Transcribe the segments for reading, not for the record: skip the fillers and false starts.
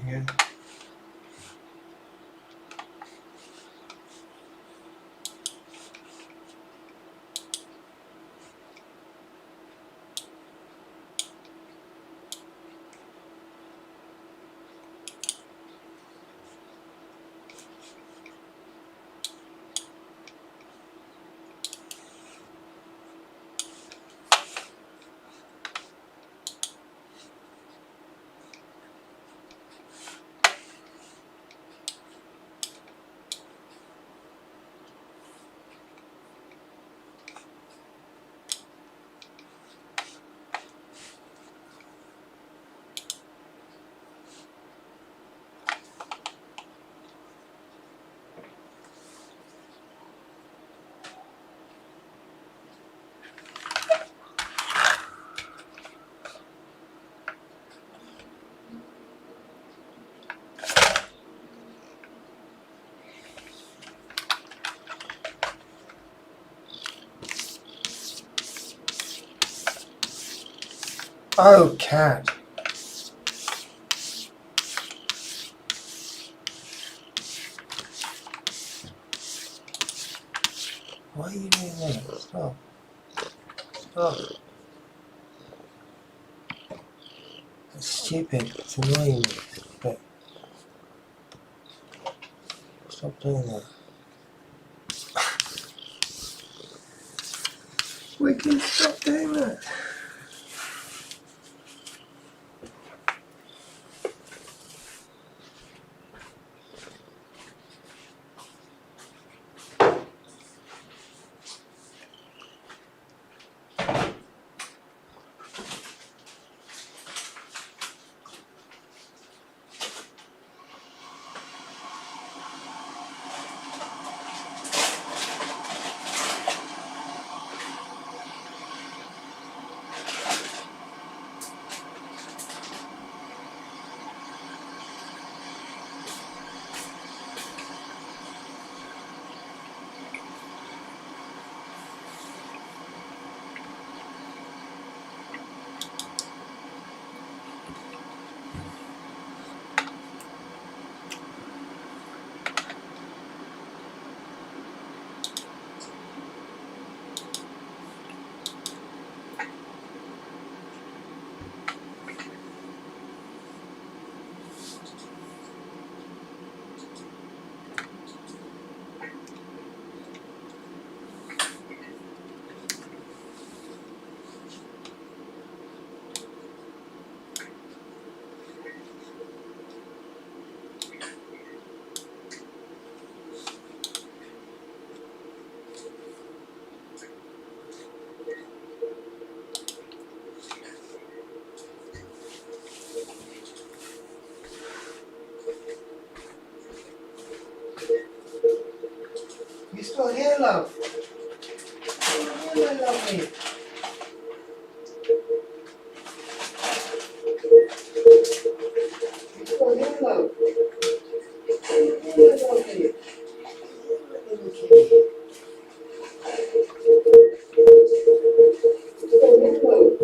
Yeah. Oh, cat. Why are you doing that? Stop. Stop. It's stupid. It's annoying me. But stop doing that. We can stop doing that. You still here, love? You still here, my lovely? You still here, love? You still here, my lovely? My little kitty. You still here, love?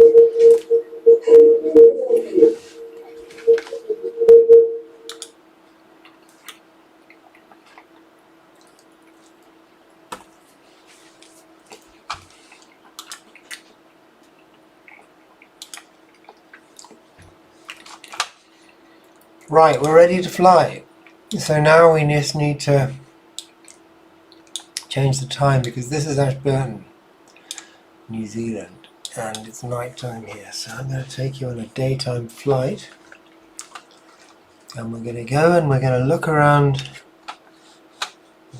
Right, we're ready to fly. So now we just need to change the time because this is Ashburton, New Zealand, and it's night time here. So I'm going to take you on a daytime flight, and we're going to go and we're going to look around.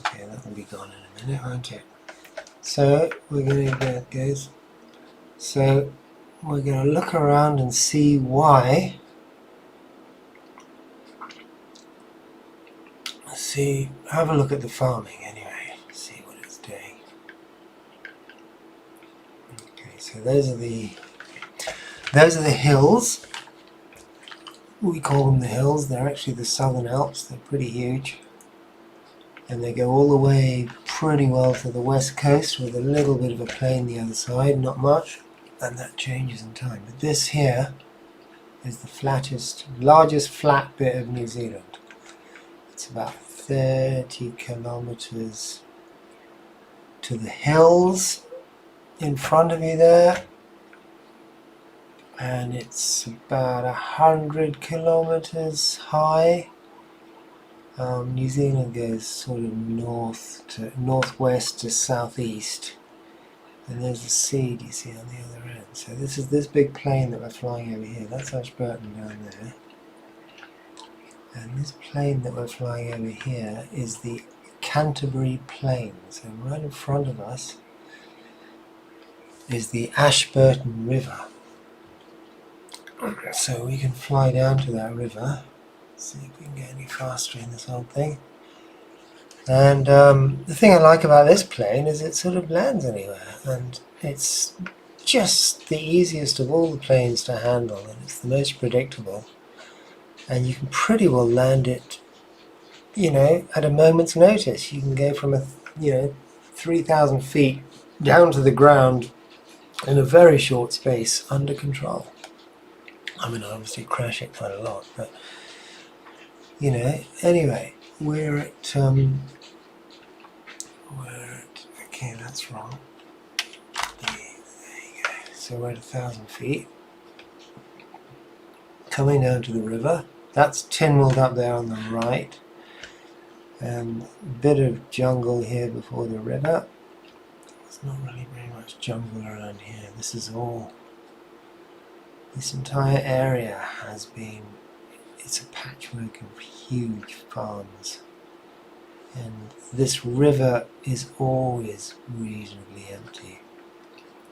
Okay, that will be gone in a minute, won't it? So we're going to get guys. So we're going to look around and see why. See, have a look at the farming anyway. See what it's doing. Okay, so those are the hills. We call them the hills. They're actually the Southern Alps. They're pretty huge, and they go all the way pretty well to the west coast with a little bit of a plain the other side, not much, and that changes in time. But this here is the largest flat bit of New Zealand. It's about 30 kilometres to the hills in front of you there, and it's about 100 kilometres high. New Zealand goes sort of northwest to southeast, and there's the sea, do you see, on the other end. So this is this big plain that we're flying over here. That's Ashburton down there, and this plain that we're flying over here is the Canterbury Plains, and right in front of us is the Ashburton River. So we can fly down to that river, see if we can get any faster in this whole thing. And the thing I like about this plane is it sort of lands anywhere, and it's just the easiest of all the planes to handle, and it's the most predictable, and you can pretty well land it, you know, at a moment's notice. You can go from 3,000 feet down to the ground in a very short space under control. I mean, I obviously crash it quite a lot, but you know, anyway, we're at okay, that's wrong. There you go. So we're at 1,000 feet, coming down to the river. That's Tynwald up there on the right. A bit of jungle here before the river. There's not really very much jungle around here. This entire area has been, it's a patchwork of huge farms, and this river is always reasonably empty.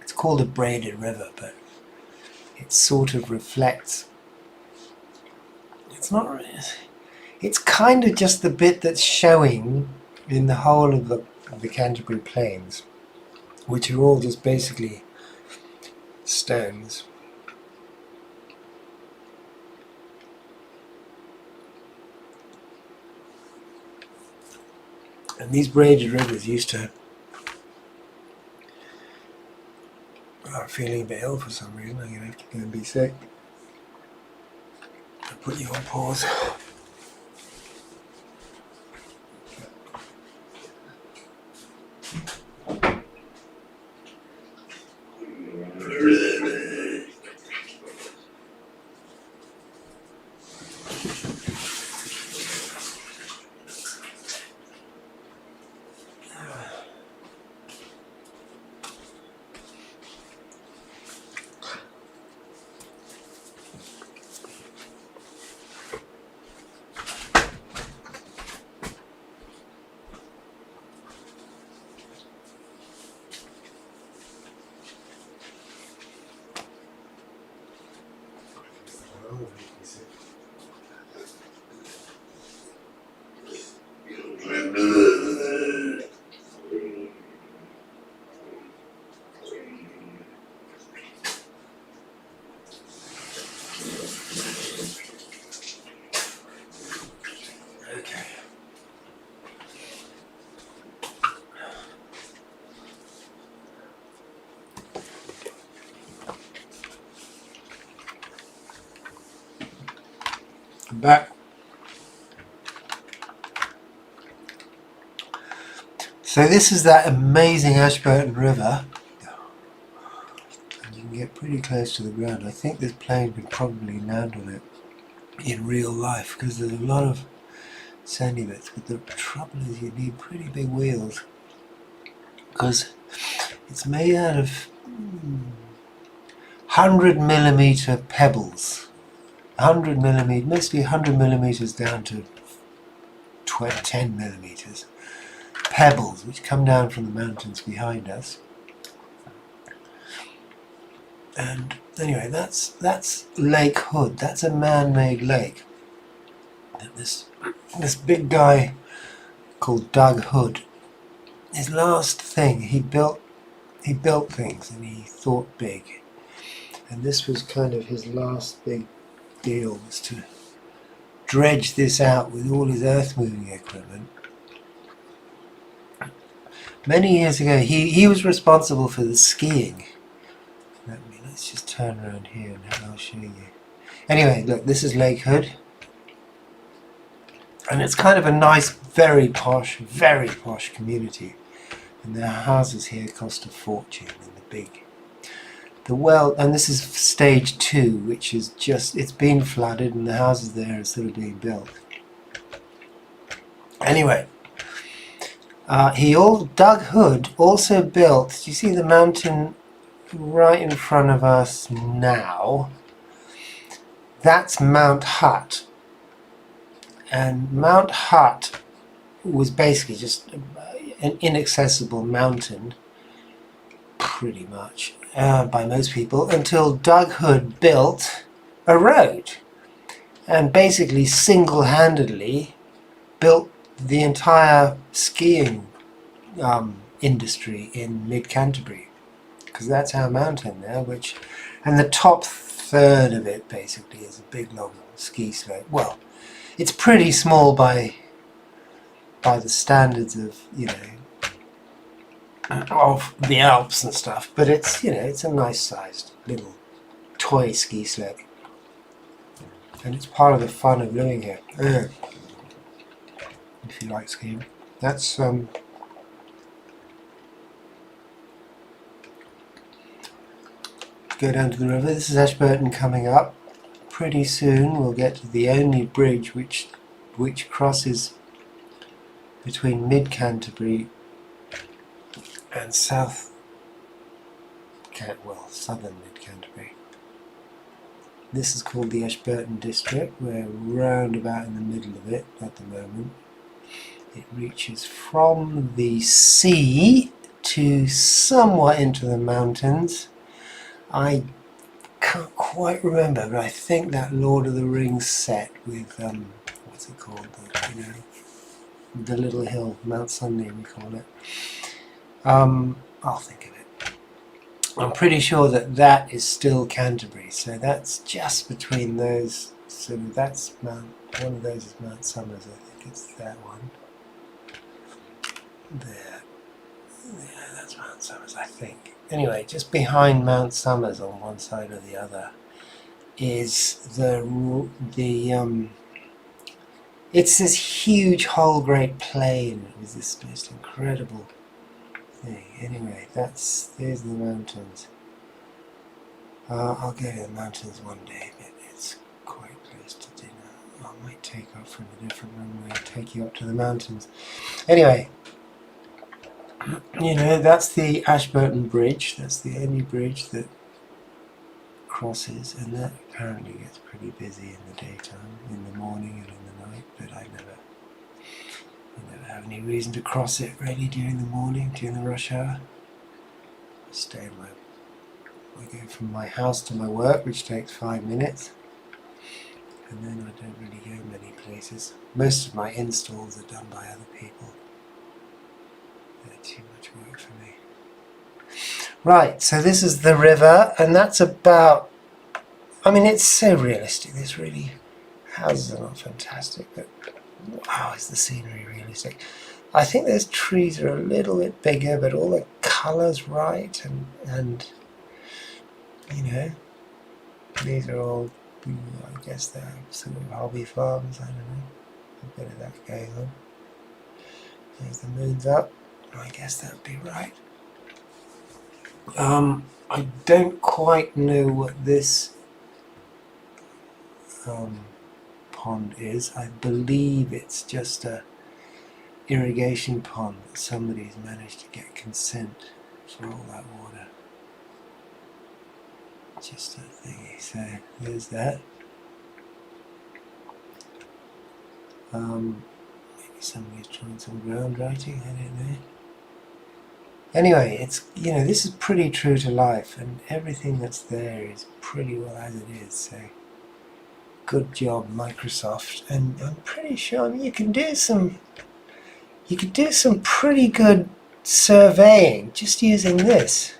It's called a braided river, but it sort of reflects, it's not, it's kind of just the bit that's showing in the whole of the Canterbury Plains, which are all just basically stones. And these braided rivers used to... I'm feeling a bit ill for some reason. I'm going to have to go and be sick. I'll put you on pause. Back. So this is that amazing Ashburton River, and you can get pretty close to the ground. I think this plane could probably land on it in real life, because there's a lot of sandy bits, but the trouble is you need pretty big wheels, because it's made out of 100mm pebbles. 100mm, mostly 100mm down to 10mm pebbles, which come down from the mountains behind us. And anyway, that's Lake Hood. That's a man-made lake. And this big guy called Doug Hood, his last thing, he built things, and he thought big. And this was kind of his last big deal, was to dredge this out with all his earth moving equipment. Many years ago, he was responsible for the skiing. Let's just turn around here and I'll show you. Anyway, look, this is Lake Hood. And it's kind of a nice, very posh community. And their houses here cost a fortune in the big. And this is stage 2, which is just, it's been flooded and the houses there are sort of being built. Anyway, Doug Hood also built, do you see the mountain right in front of us now? That's Mount Hutt. And Mount Hutt was basically just an inaccessible mountain, pretty much, by most people, until Doug Hood built a road and basically single-handedly built the entire skiing industry in mid-Canterbury, because that's our mountain there, and the top third of it basically is a big long ski slope. Well, it's pretty small by the standards of, you know, of the Alps and stuff, but it's, you know, it's a nice sized little toy ski slope, and it's part of the fun of living here. If you like skiing, that's go down to the river. This is Ashburton coming up. Pretty soon we'll get to the only bridge which crosses between mid-Canterbury and southern mid-Canterbury. This is called the Ashburton District. We're round about in the middle of it at the moment. It reaches from the sea to somewhat into the mountains. I can't quite remember, but I think that Lord of the Rings set with what's it called? The little hill, Mount Sunday we call it. I'll think of it. I'm pretty sure that is still Canterbury, so that's just between those. So that's one of those is Mount Somers, I think it's that one. There, that's Mount Somers, I think. Anyway, just behind Mount Somers on one side or the other is it's this huge whole great plain with this most incredible thing. Anyway, there's the mountains. I'll go to the mountains one day, but it's quite close to dinner. I might take off from a different runway and take you up to the mountains. Anyway, you know, that's the Ashburton Bridge. That's the only bridge that crosses, and that apparently gets pretty busy in the daytime, in the morning and in the night, but I never have any reason to cross it really during the morning, during the rush hour. I go from my house to my work, which takes 5 minutes, and then I don't really go many places. Most of my installs are done by other people. They're too much work for me. Right, so this is the river, and that's about, I mean, it's so realistic. This really, houses are not fantastic, but wow, is the scenery realistic. I think those trees are a little bit bigger, but all the colours right, and you know, these are all, I guess they're sort of hobby farms, I don't know, a bit of that going on. There's the moon's up, I guess that'd be right. I don't quite know what this pond is. I believe it's just a irrigation pond that somebody's managed to get consent for all that water. Just a thingy, so there's that. Maybe somebody's trying some ground writing, I don't know. Anyway, it's, you know, this is pretty true to life, and everything that's there is pretty well as it is, so good job Microsoft. And I'm pretty sure, I mean, you can do some pretty good surveying just using this.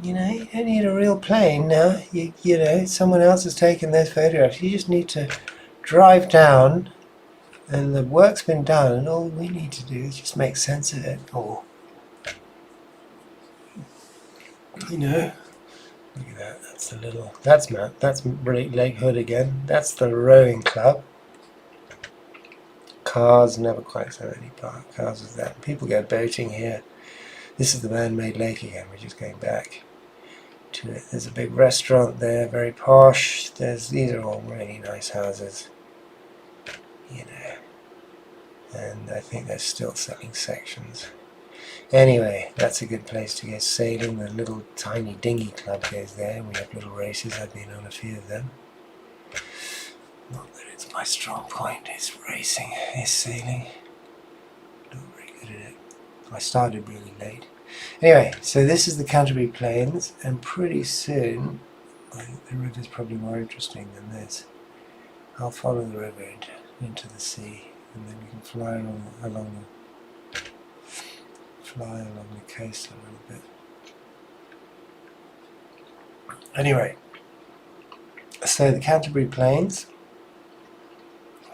You know, you don't need a real plane now. You know, someone else has taken those photographs. You just need to drive down and the work's been done, and all we need to do is just make sense of it, or, you know, Look at that. That's the little. That's Lake Hood again. That's the rowing club. Cars, never quite so many cars as that. People go boating here. This is the man-made lake again. We're just going back to it. There's a big restaurant there, very posh. These are all really nice houses, you know. And I think they're still selling sections. Anyway, that's a good place to go sailing. The little tiny dinghy club goes there. We have little races. I've been on a few of them. Not that it's my strong point. It's racing. It's sailing. Not very good at it. I started really late. Anyway, so this is the Canterbury Plains, and pretty soon, I think the river's probably more interesting than this. I'll follow the river into the sea, and then we can fly along the coast a little bit. Anyway, so the Canterbury Plains,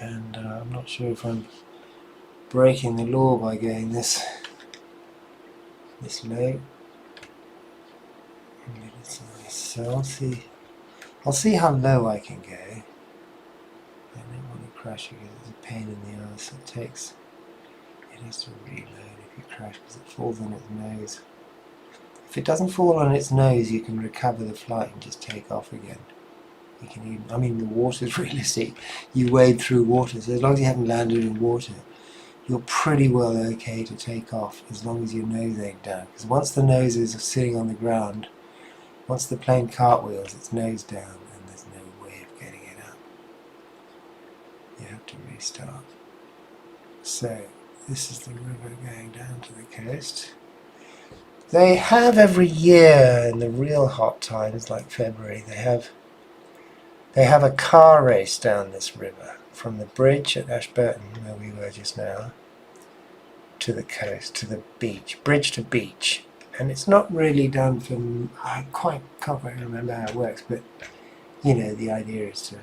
and I'm not sure if I'm breaking the law by going this low. It's nice. So I'll see how low I can go. I don't want to crash because it's a pain in the ass. It has to reload if you crash because it falls on its nose. If it doesn't fall on its nose, you can recover the flight and just take off again. You can even, I mean, the water's realistic. You wade through water, so as long as you haven't landed in water, you're pretty well okay to take off as long as your nose ain't down. Because once the nose is sitting on the ground, once the plane cartwheels, its nose down, and there's no way of getting it up. You have to restart. So, this is the river going down to the coast. They have every year in the real hot times, like February, they have a car race down this river from the bridge at Ashburton, where we were just now, to the coast, to the beach, bridge to beach. And it's not really done for, I can't quite remember how it works, but you know, the idea is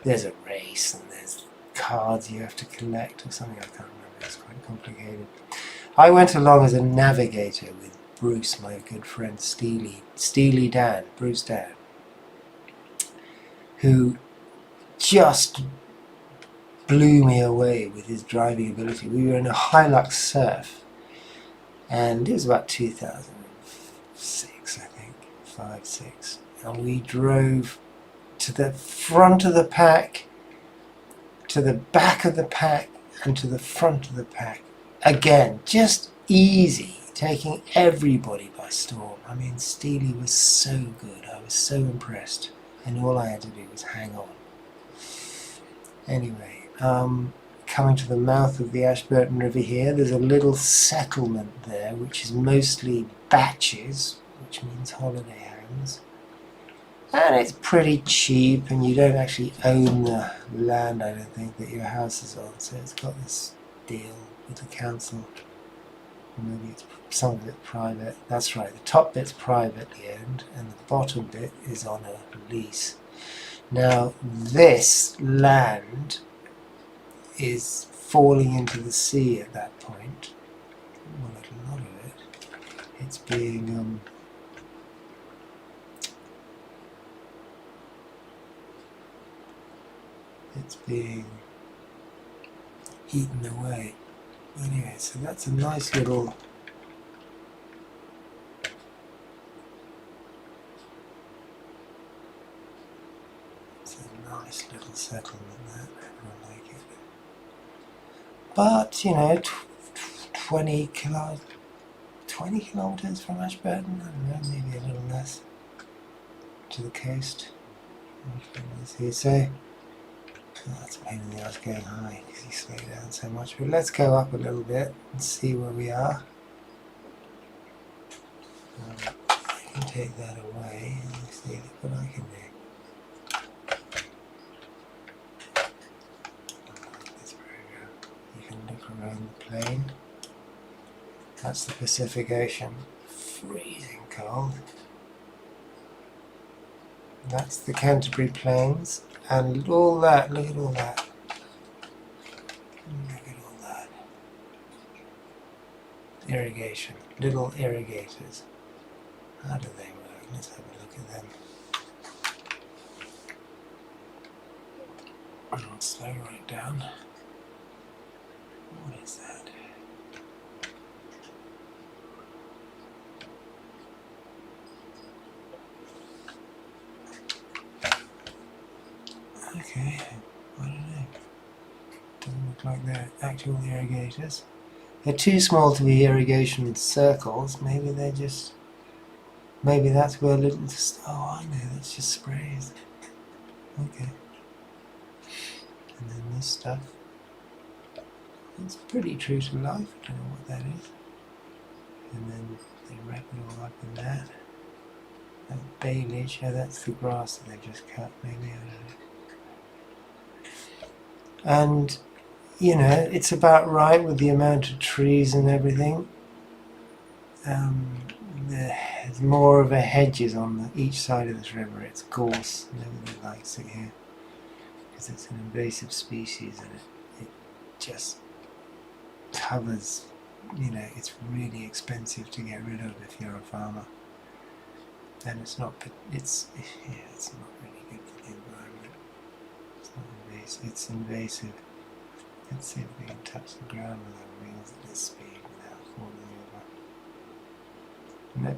there's a race and there's cards you have to collect or something, I can't remember, it's quite complicated. I went along as a navigator with Bruce, my good friend Bruce Dan, who just blew me away with his driving ability. We were in a Hilux Surf, and it was about 2006, I think, 5, 6, and we drove to the front of the pack, to the back of the pack, and to the front of the pack. Again, just easy, taking everybody by storm. I mean, Steely was so good. I was so impressed, and all I had to do was hang on. Anyway, coming to the mouth of the Ashburton River here, there's a little settlement there, which is mostly batches, which means holiday homes. And it's pretty cheap, and you don't actually own the land, I don't think, that your house is on. So it's got this deal with the council. Maybe some of it private. That's right, the top bit's privately owned, and the bottom bit is on a lease. Now, this land is falling into the sea at that point. Well, a lot of it. It's being eaten away. Anyway, so that's a nice little settlement, that I like it. But you know, 20 kilometers from Ashburton, I don't know, maybe a little less, to the coast. You say, oh, that's a pain in the ass going high because you slow down so much. But let's go up a little bit and see where we are. I can take that away and see what I can do. Around the plane. That's the Pacific Ocean. Freezing cold. That's the Canterbury Plains. And all that, look at all that. Look at all that. Irrigation. Little irrigators. How do they work? Let's have a look at them. I'll slow right down. What is that? Okay, I don't know. Doesn't look like they're actual irrigators. They're too small to be irrigation circles. Maybe they're just. Maybe that's where little. Oh, I know. That's just sprays. Okay. And then this stuff. It's pretty true to life. I don't know what that is. And then they wrap it all up in that. That foliage. Yeah, that's the grass that they just cut. Maybe I don't know. And you know, it's about right with the amount of trees and everything. There's more of a hedges on each side of this river. It's gorse. Nobody likes it here because it's an invasive species and it just covers. You know, it's really expensive to get rid of if you're a farmer, and it's not. It's not really good for the environment. It's not invasive. It's invasive. Let's see if we can touch the ground with our wings at this speed without falling over. No,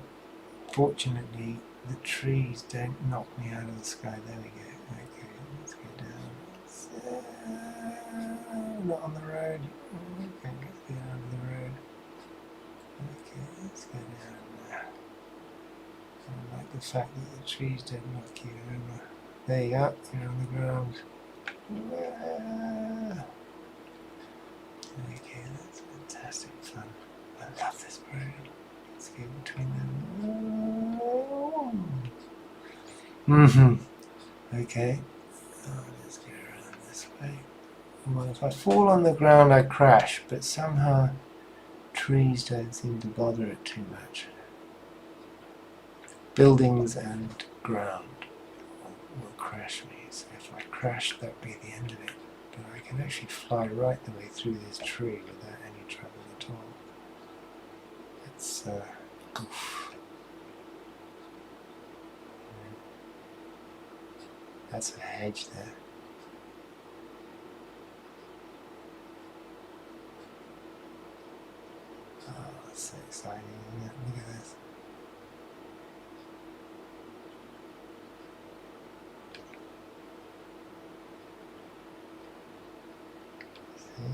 fortunately, the trees don't knock me out of the sky. There we go. Okay, let's go down. Not on the road. Okay, let's get out of the road. Okay, let's go down there. I like the fact that the trees don't knock you over. There you go. You're on the ground. Okay, that's fantastic fun. I love this road. Let's go between them. Okay. Oh, let's go around this way. Well, if I fall on the ground, I crash, but somehow trees don't seem to bother it too much. Buildings and ground will crash me. So if I crash, that'll be the end of it. But I can actually fly right the way through this tree without any trouble at all. It's oof. That's a hedge there. Oh, that's so exciting, isn't it? Look at this. See?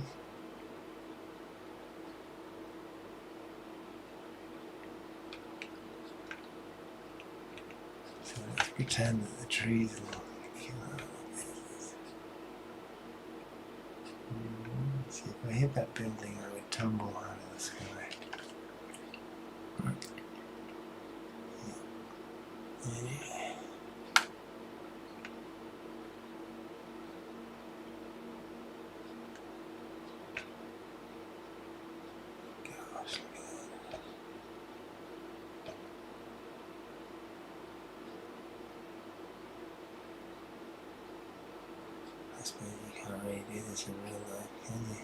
So let's pretend that the trees will kill out like this. See, if I hit that building, I would tumble out of the sky. Anyway. Gosh, look at that. I suppose you can't really do this in real life, can you?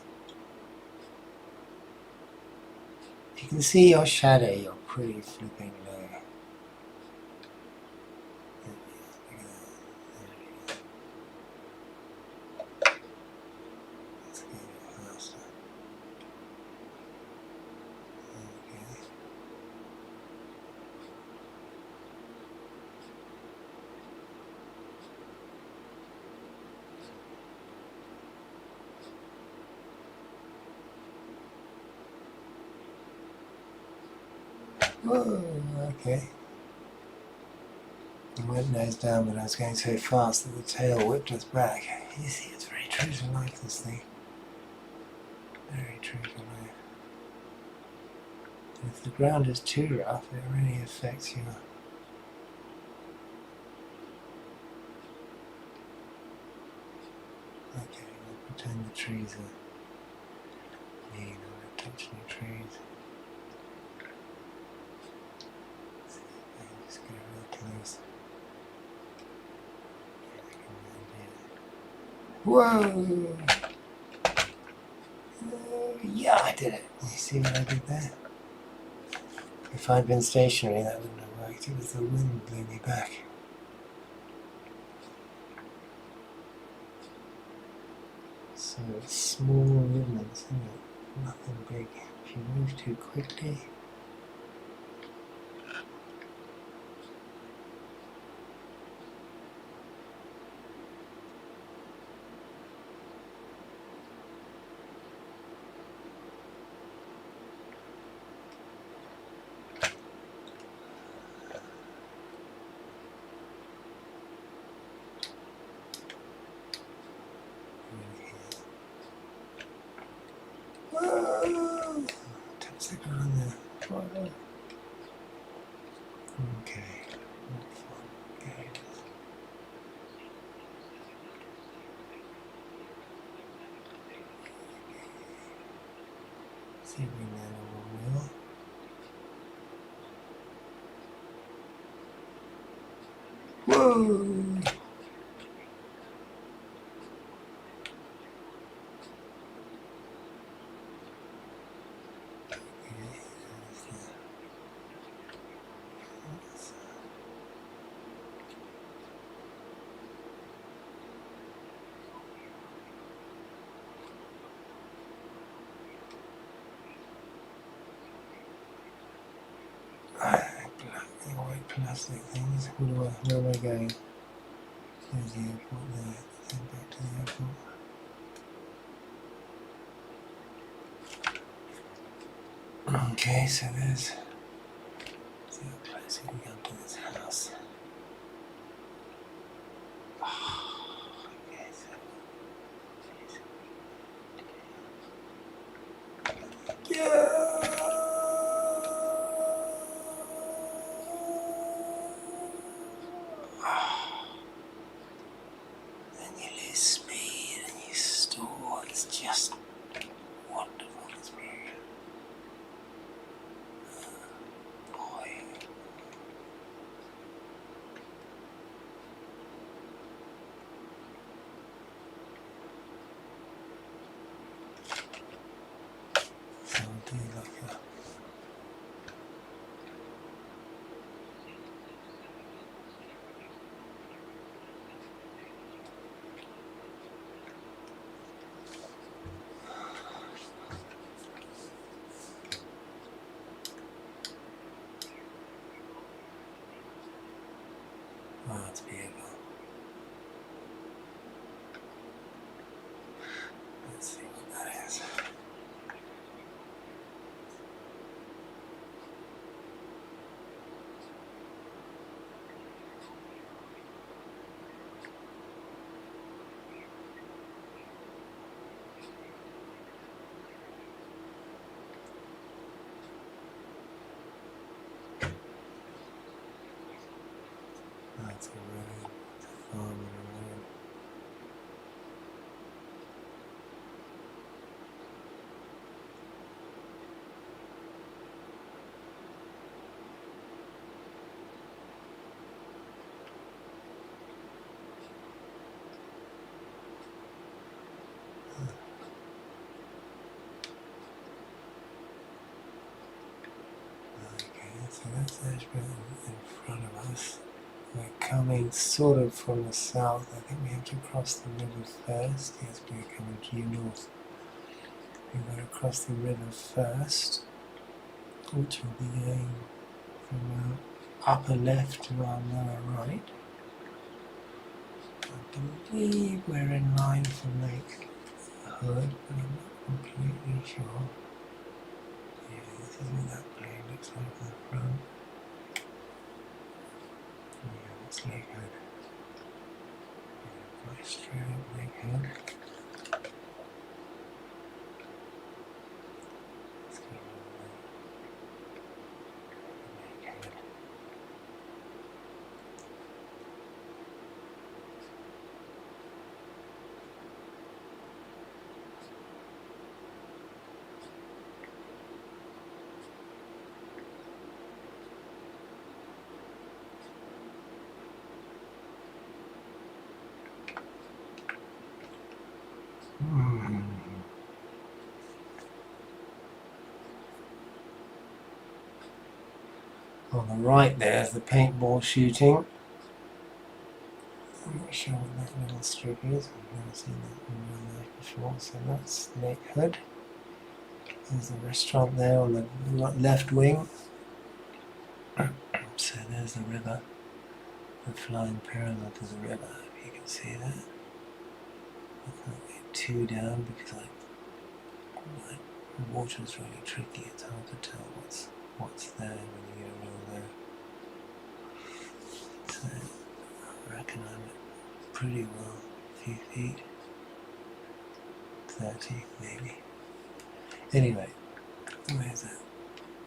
If you can see your shadow, you're pretty flipping low. Let's go a bit faster. Okay. Whoa, okay. I went nose down, but I was going so fast that the tail whipped us back. You see, it's very true to life, this thing. Very true to life. And if the ground is too rough, it really affects you. Okay, we'll pretend the trees are mean. I'm not touching the trees. See if I can just get real close. Whoa! Yeah, I did it. You see what I did there? If I'd been stationary, that wouldn't have worked. it was the wind blew me back. So it's small movements, isn't it? Nothing big. If you move too quickly, whoa! Touch the ground there. Right. Okay. Not fun. Okay. See if we can land on one wheel. Whoa! White plastic things. Where am I going? There's the airport there. Head back to the airport. Okay, so there's. See how close we can come to this house. Okay, so. Yeah! Then you lose speed and you stall. It's just wonderful, this period. Boy. So I'll do like a. Oh, it's beautiful. Let's see what that is. That's a road. It's a farm and a road. Okay, so that's Ashburn in front of us. We're coming sort of from the south. I think we have to cross the river first. Yes, we're coming due north. We've got to cross the river first, which will be going from our upper left to our lower right. I believe we're in line for Lake Hood, but I'm not completely sure. Yeah, this is what that plane looks like from the front. Yeah, that's Lake Hood. Yeah, right straight up Lake Hood. Let's go Lake Hood. On the right there's the paintball shooting. I'm not sure what that little strip is. I've never seen that in real life before. So that's Lake Hood. There's the restaurant there on the left wing. So there's the river. The flying parallel to the river, if you can see that. I can't get too down because the water is really tricky. It's hard to tell what's there when you get real low. So I reckon I'm at pretty well a few feet, 30 maybe. Anyway, where's that?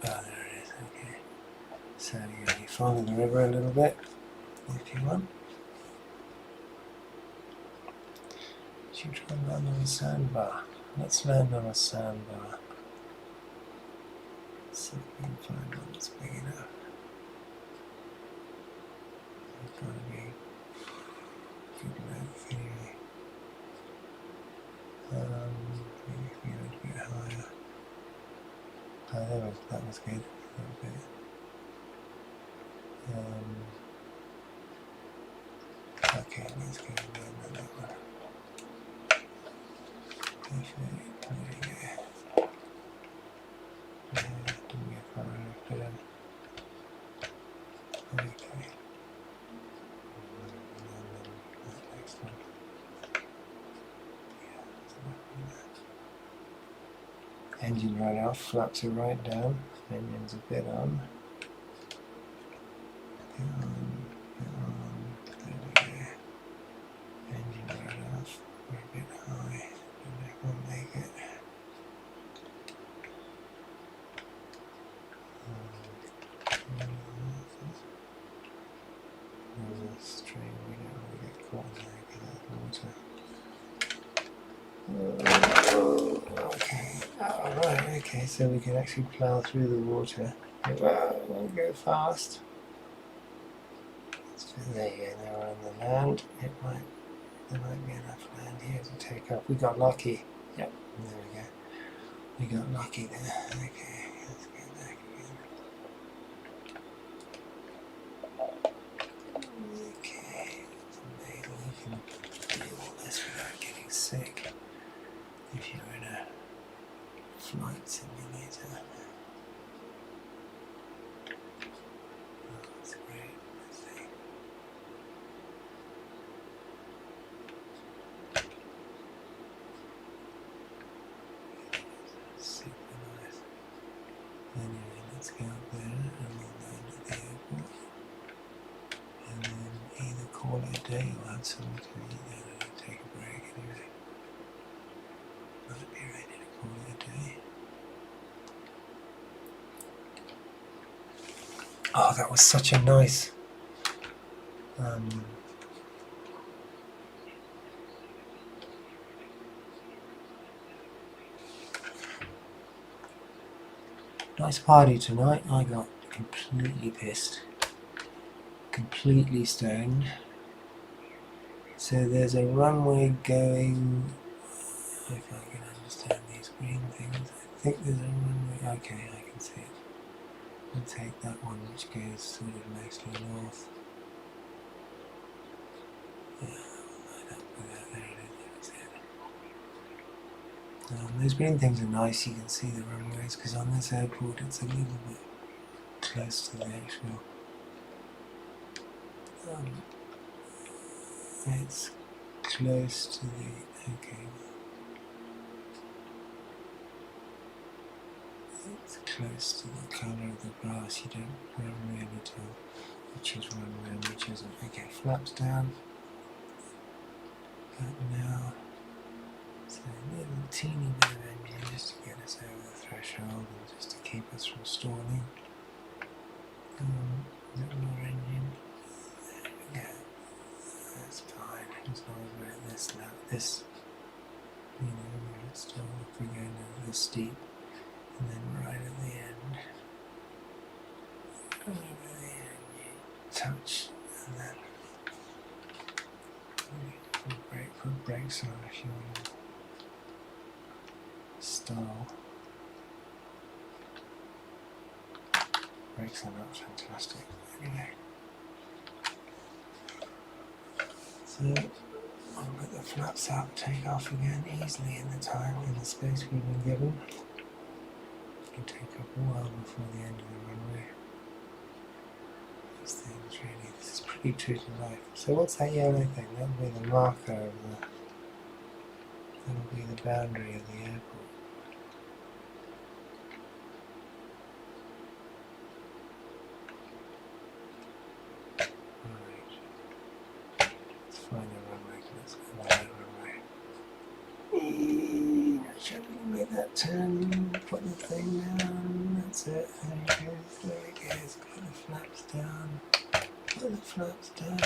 Oh, there it is. Okay. So you follow the river a little bit if you want. You try and land on a sandbar. Let's land on a sandbar. Let's see if we can find one that's big enough. It's got to be good length anyway. Maybe if we go a bit higher. Oh, that was good. Okay. Okay, let's go down to that one. Perfect. There we go. Didn't get far enough, did I? Okay. That next one. Yeah, that's enough of that. Engine right off, flaps are right down. Engine's a bit on. Bit on. There we go. Engine right off. We're a bit high. We'll make it. There's a stream, we don't want to get caught in there because of water. Okay, alright, okay, so we can actually plough through the water. It won't go fast. There you go, now we're on the land. There might be enough land here to take off. We got lucky. Yep, there we go. We got lucky there. Okay, let's go back again. Okay, it's amazing you can do all this without getting sick if you're in a flight simulator. Oh, that's great. Let's see. Super nice. Anyway, let's go up there and we'll land at the airport. And then either call it a day or have something to eat there and take a break anyway. Might be ready to call it a day. Oh, that was such a nice nice party tonight. I got completely pissed. Completely stoned. So there's a runway going, if I can understand these green things, I think there's a runway, okay, I can see it. I'll take that one which goes sort of mostly north. Yeah, I'll line up with that, there it is, that's it. Those green things are nice, you can see the runways, because on this airport it's a little bit close to the actual it's close to the, okay, it's close to the colour of the grass, you don't really tell which is runway and which isn't. Okay, flaps down, but now, so a little teeny bit of engine just to get us over the threshold and just to keep us from stalling. A little more engine, there we go. That's fine, as long as we're at this level, this, you know, we're still, if we're going this steep, and then right at the end, over the end, you touch, and then put brakes on if you want to stall. Brakes are not fantastic. Anyway. So I'll put the flaps up, take off again easily in the time, in the space we've been given. It'll take up a while before the end of the runway. These things really, this is pretty true to life. So what's that yellow thing? That'll be the marker of the, that'll be the boundary of the airport. Right. Let's find the runway, let's go by that runway. Should we make that turn? Put the thing down. That's it. There it goes. There it goes. Put the flaps down. Put the flaps down.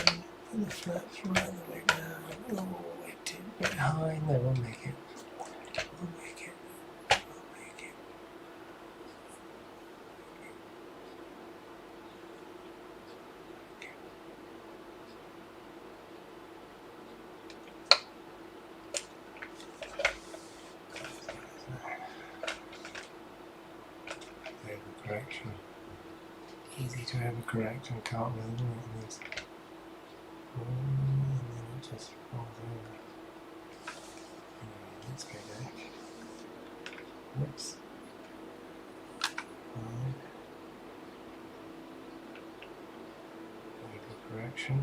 Put the flaps right the way down. Oh, way too bit high. No, we'll make it. We'll make it. We'll make it. Overcorrection. Easy to overcorrect and can't really do it. And then it just falls over. Anyway, let's go back. Whoops. Overcorrection.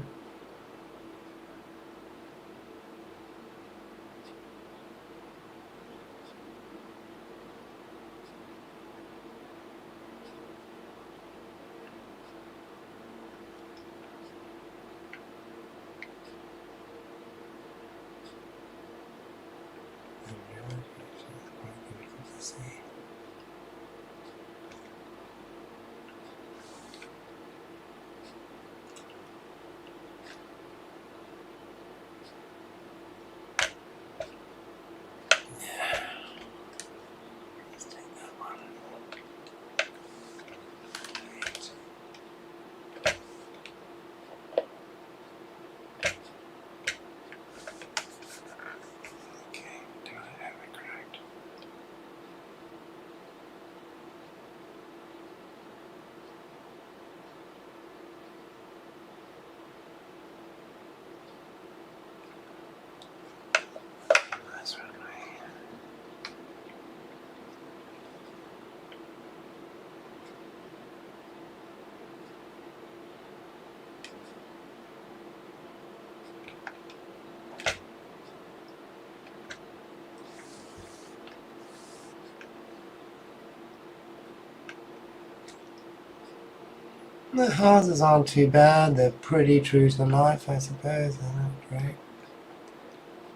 The houses aren't too bad, they're pretty true to life, I suppose. They're not great.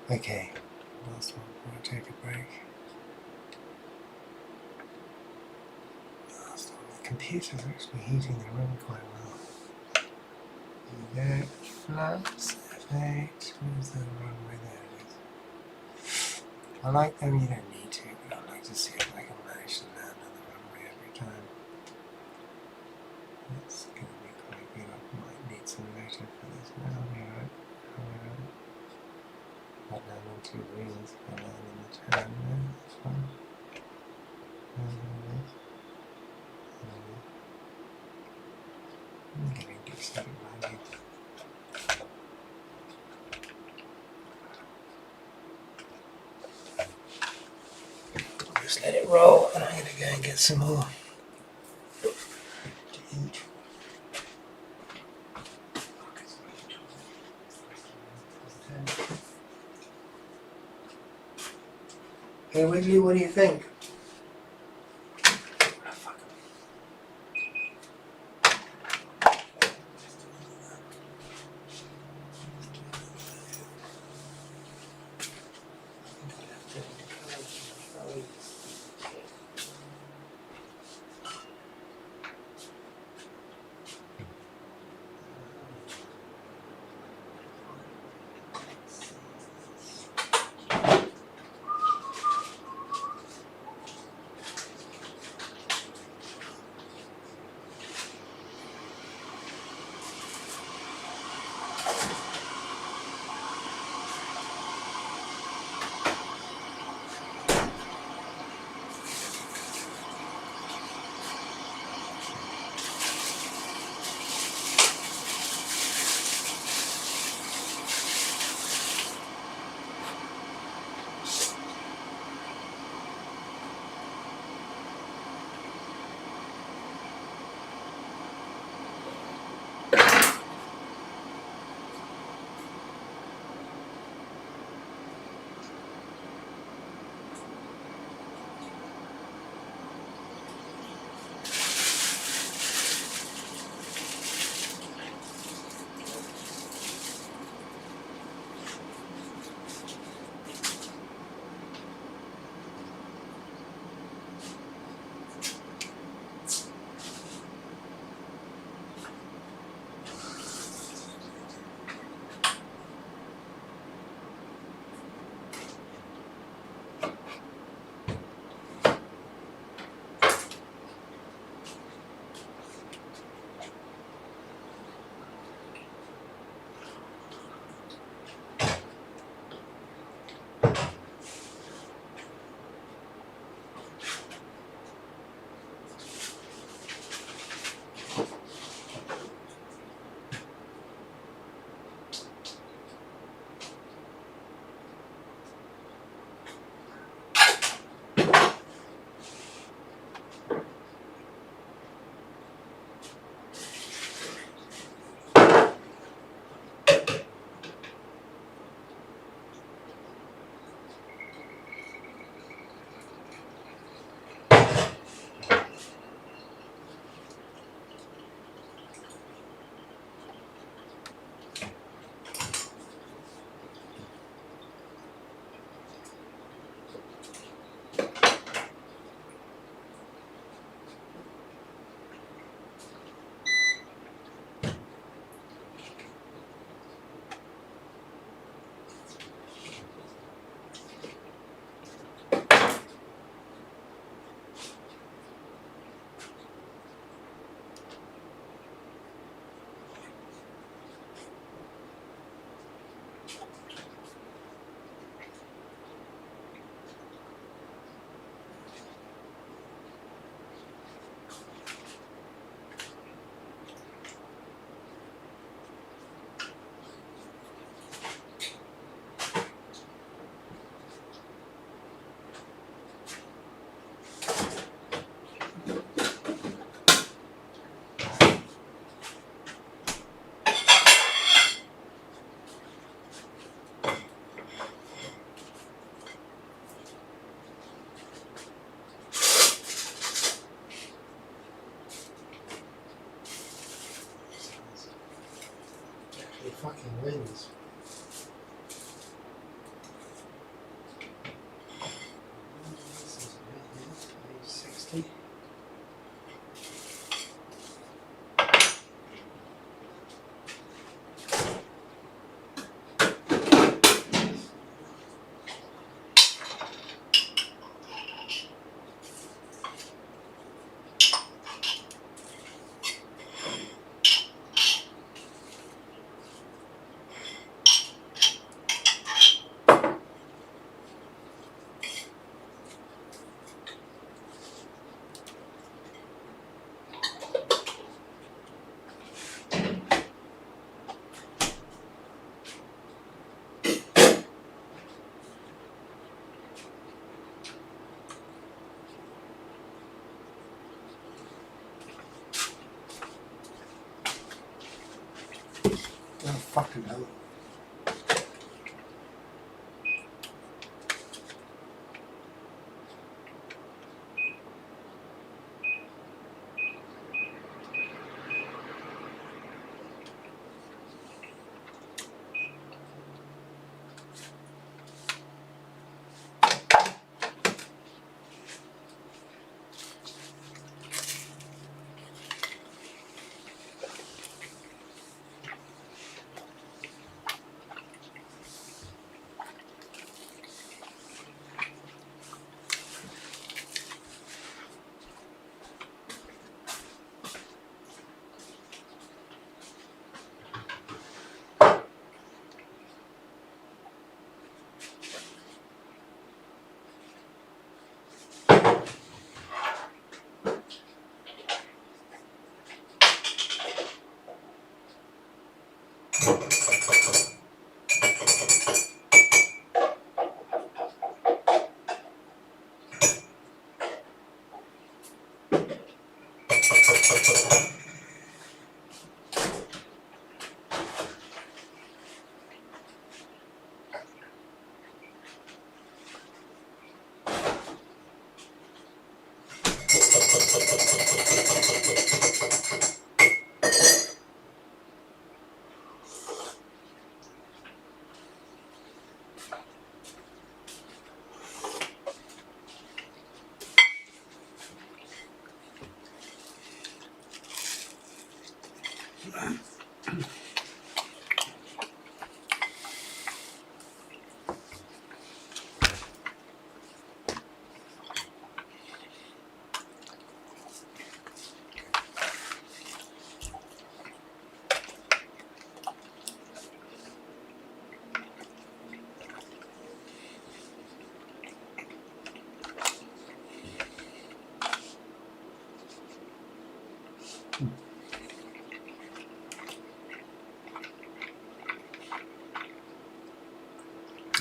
Okay, last one before I take a break. Last one. The computer's actually heating the room quite well. There you go. Flaps, F8. Where's the runway? There it is. I like them, you don't need to, but I like to see if I can manage to land on the runway every time. That's going to be quite good. I might need some motor for this. No, I'll be alright. Might land on two wheels if I land in the turn. No, that's fine. I'm getting decent landing. I'll just let it roll and I'm going to go and get some more to eat. Hey Wiggly, what do you think? It fucking wins. This is a bit here, page 60. Oh, fucking hell.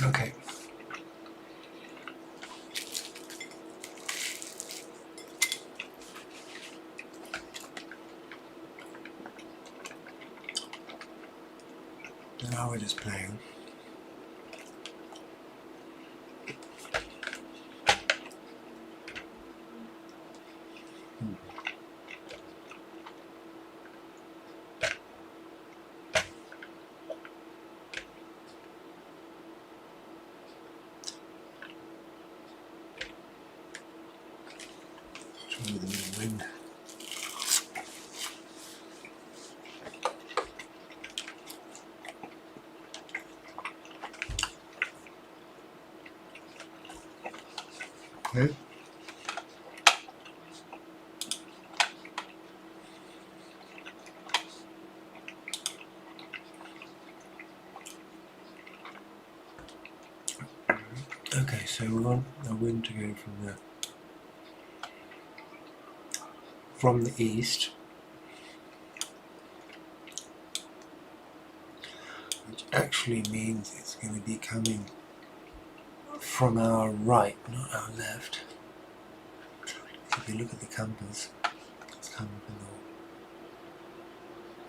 Okay. Now we're just playing. Try with a bit of wind. Okay. Okay, so we want the wind to go from the east, which actually means it's going to be coming from our right, not our left. If you look at the compass, it's coming from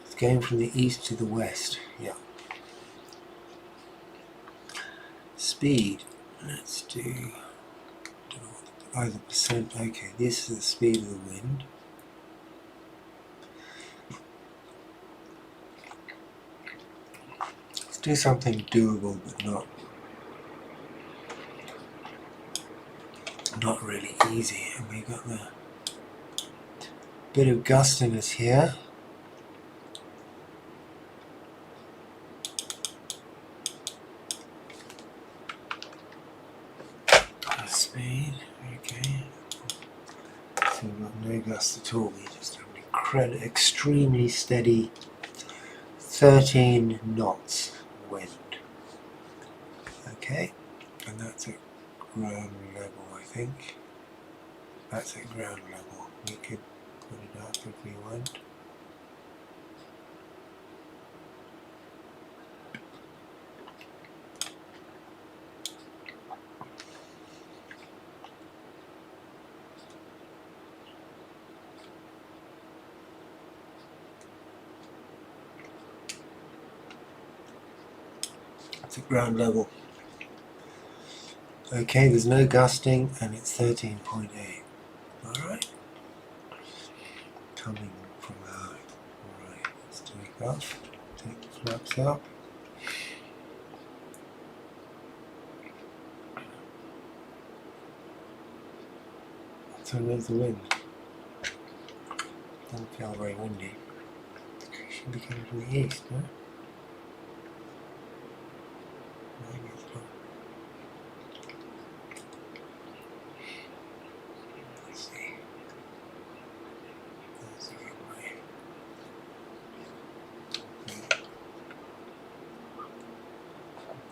it's going from the east to the west. Yeah. Speed. Let's do. Don't know what the percent. Okay, this is the speed of the wind. Let's do something doable, but not really easy. And we got the bit of gustiness here. Speed, okay. So we've got no gust at all. We just have an extremely steady 13 knots wind. Okay, and that's at ground level, I think. That's at ground level. We could put it up if we want. It's at ground level. Okay, there's no gusting and it's 13.8. Alright. Coming from out. Alright, let's take off. Take the flaps up. So there's the wind. Doesn't feel very windy. It should be coming from the east, no? Maybe it's not. Let's see. That's the right way.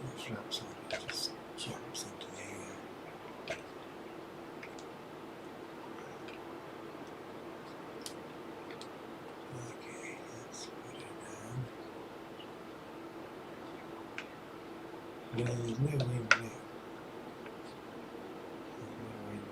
The flaps on it just jumps into the air. Okay, let's put it down. No, there's no wind there. There's no wind.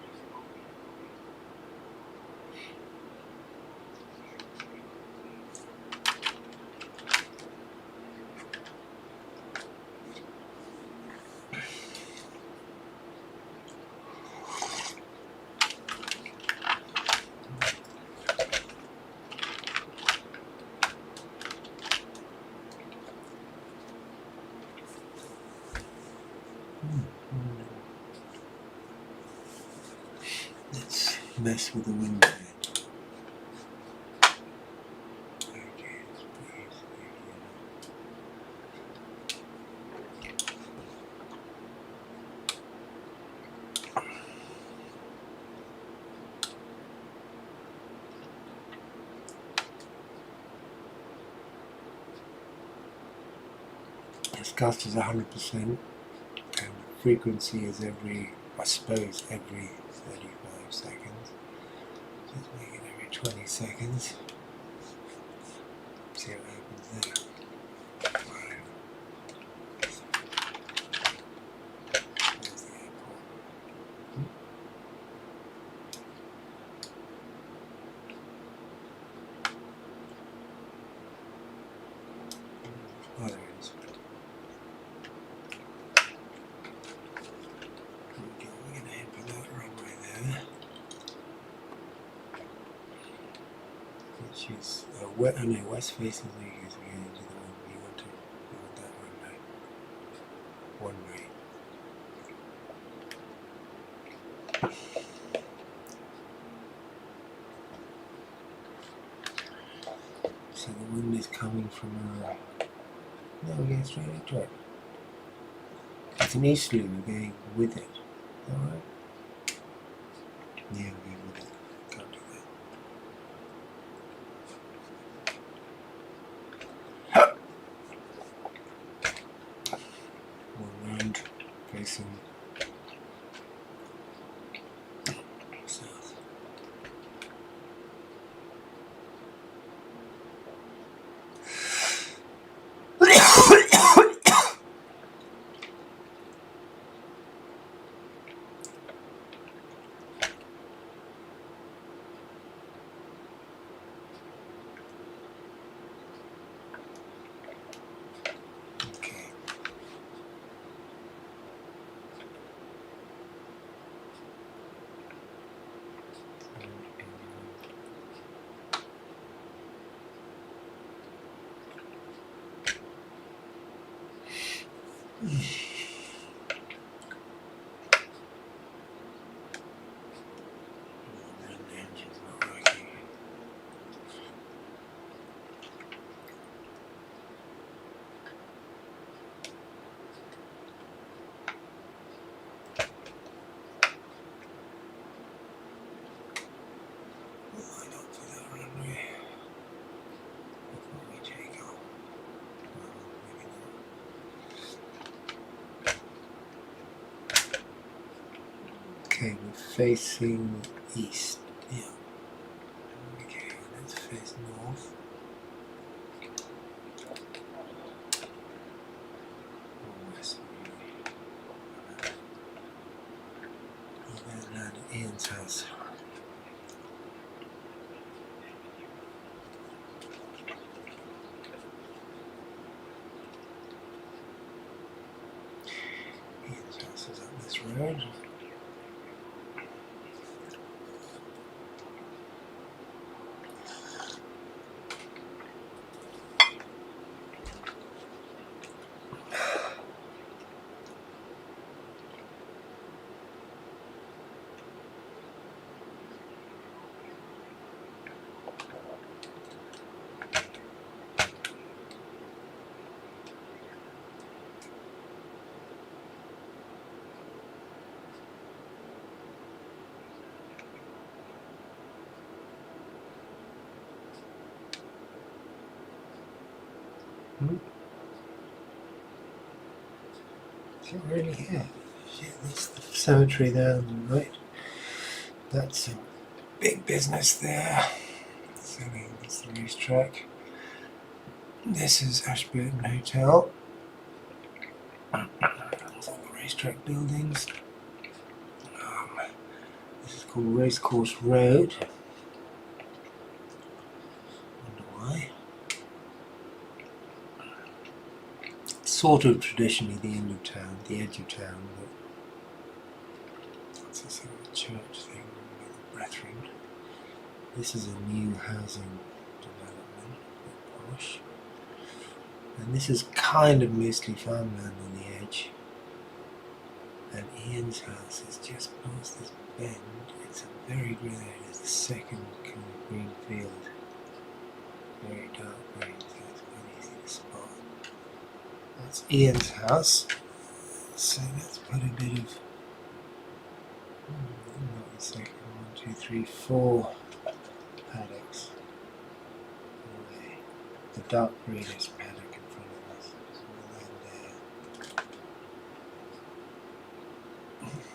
Let's mess with the wind a bit. Okay, let's put it This gust is 100% and the frequency is every, I suppose, every 35 seconds. Just make it every 20 seconds. See what happens there. Right. There's the airport. Oh, there it is. Okay, we're going to head for that runway there, which is west facing leg as we get into the one we want that runway. One way. So the wind is coming from no, we're going straight into it. It's an easterly, we're going with it. Alright? Yeah, we're going with it. Can't do that. One round facing south. Okay. The engine's not working. Why not for that runway? Before we take off. Well, maybe not. Okay, we're facing east. Yeah. Okay, let's face north. Or west. We're going to land at Ian's house. Ian's house is up this road. Is it really here? Shit, that's the cemetery there on the right. That's a big business there. So that's the racetrack. This is Ashburton Hotel. That's all the racetrack buildings. This is called Racecourse Road. Wonder why. Sort of traditionally the end of town, the edge of town, but it's a sort of a church thing with the Brethren. This is a new housing development, a bit posh. And this is kind of mostly farmland on the edge. And Ian's house is just past this bend. It's a very green area. It's the second kind of green field. Very dark green, so it's quite easy to spot. That's Ian's house. So let's put a bit of, not the second, 1, 2, 3, 4 paddocks away. The dark green is paddock in front of us. So we'll land there.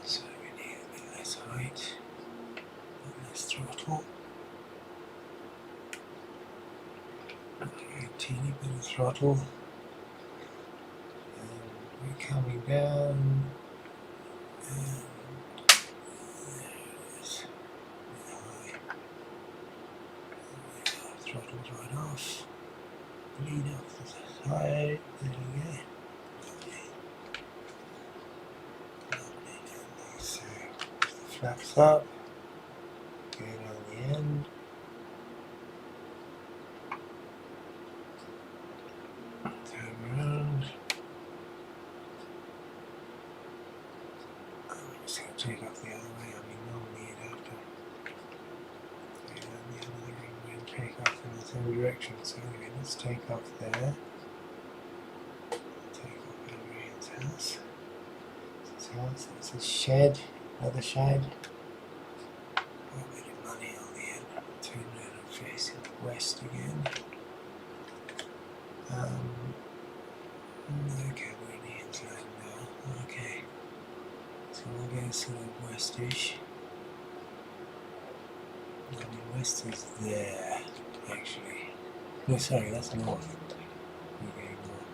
So we need a bit less height, a bit less throttle. A teeny bit of throttle. We're coming down, and there it is. Throttle's right off. Lead off the side. There we go. Lovely. Lovely. So the flaps up. Go down the end. Turn around. I'm just going to take off the other way. I mean, normally you'd have to go down the end of the runway and take off in the same direction. So anyway, let's take off there. Take off over Ian's house. This is his house. That's his shed. Another shed. A bit of money on the end. Turn around and face it west again. Okay, we're in Ian's land now. Okay. So we'll go sort of westish. I mean, west is there, actually. No, sorry, that's north. We're going north.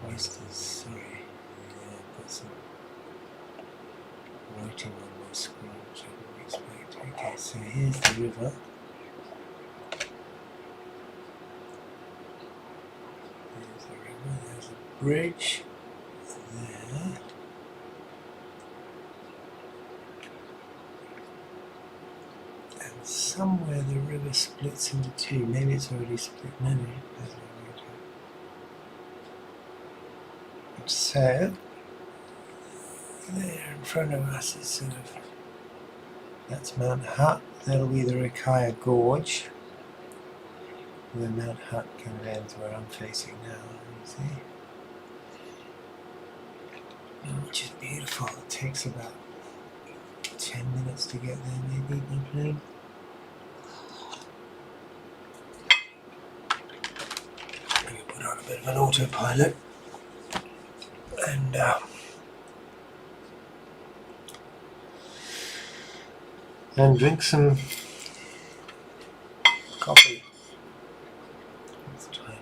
West is, sorry. Yeah, I've got some writing on my screen, which I didn't expect. Okay, so here's the river. There's the river, there's a bridge there. And somewhere the river splits into two. Maybe it's already split. No, it hasn't already. So there in front of us is sort of, that's Mount Hutt. That'll be the Rakaia Gorge, where Mount Hutt kind of ends where I'm facing now. You see, which is beautiful. It takes about 10 minutes to get there, maybe by plane. I'm going to put on a bit of an autopilot and drink some coffee. It's time.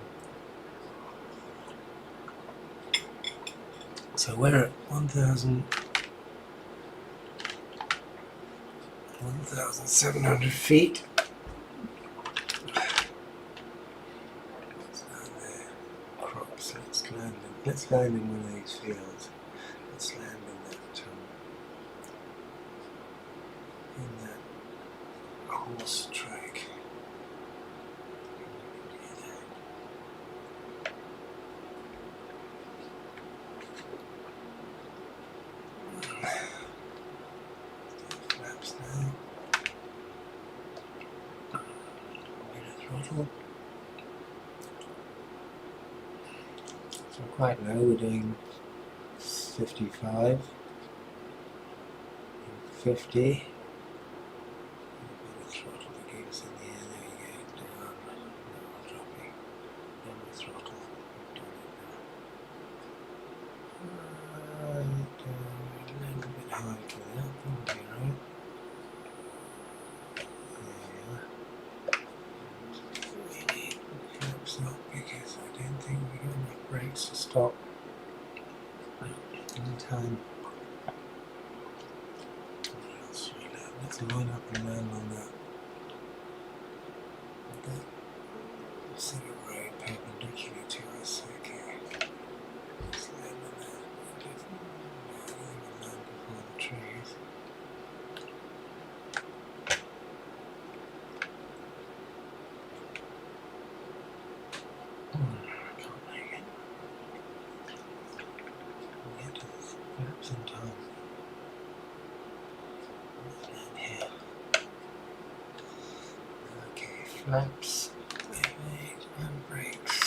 So we're at 1,700 feet. It's down there. Crops. Let's land in one of these fields. Let's land in that horse track. Flaps now. A bit of throttle. So quite low. We're doing 55, 50. Throttle that keeps in the air, there you go, down, now dropping, down the throttle, a little bit high for that, wouldn't be right. There we need flaps up because I don't think we got enough brakes to stop in time. Let's line up and land on that. Sort of road perpendicular to us, okay. Let's land on that. Land before the trees. Can't make it. We'll get to the flaps in time. Let's land here. Okay, flaps. And brakes.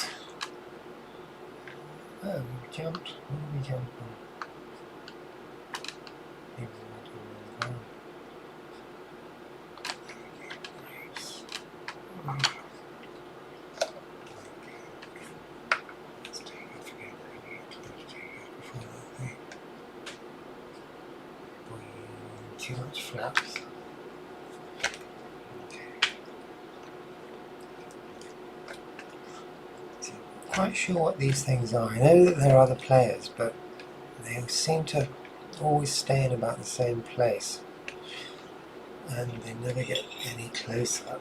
Oh, we jumped. What did we jump on? Maybe we want to roll down. Okay, brakes. Okay. Let's take off again. We need to take off before that thing. Too much flaps. Quite sure what these things are. I know that there are other players, but they seem to always stay in about the same place, and they never get any closer.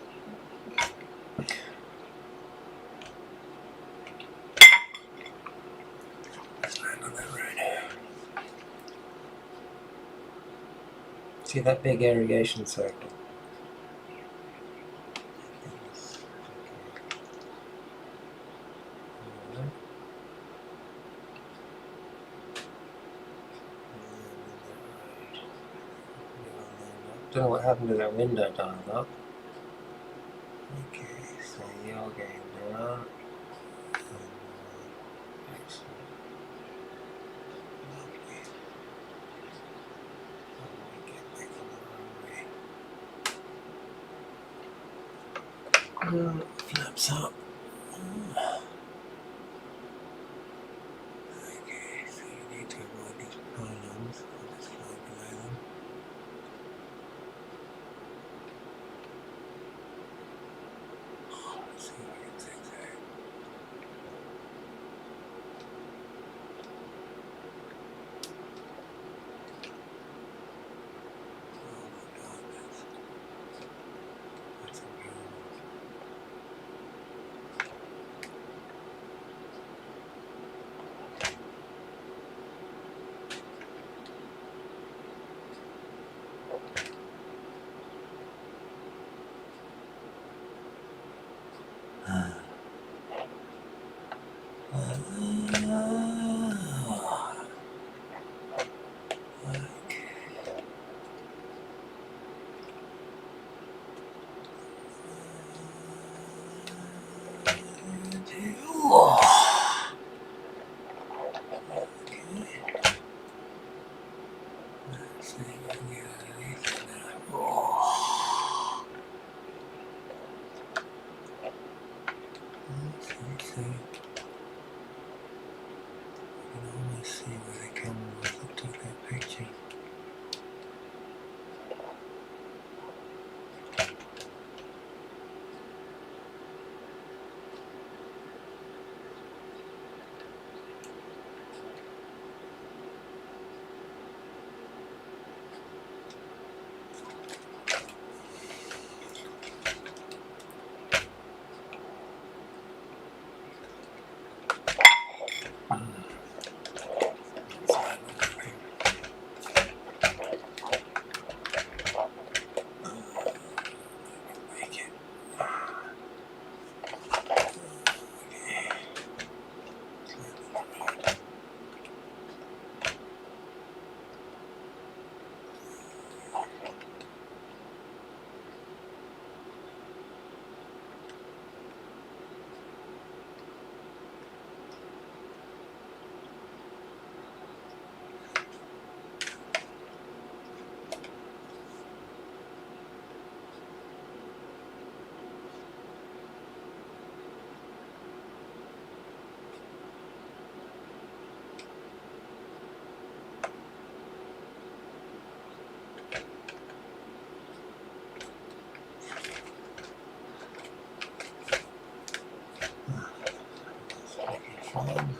Let's land on that road. See that big irrigation circle? Don't know what happened to that window dial up. Okay, so you're going down. Excellent. Lovely. Get back on the runway. Flaps up. Okay, so you need to avoid these pylons. I'll just fly below them. Let's see if I can zigzag. Oh my god, that's incredible. column.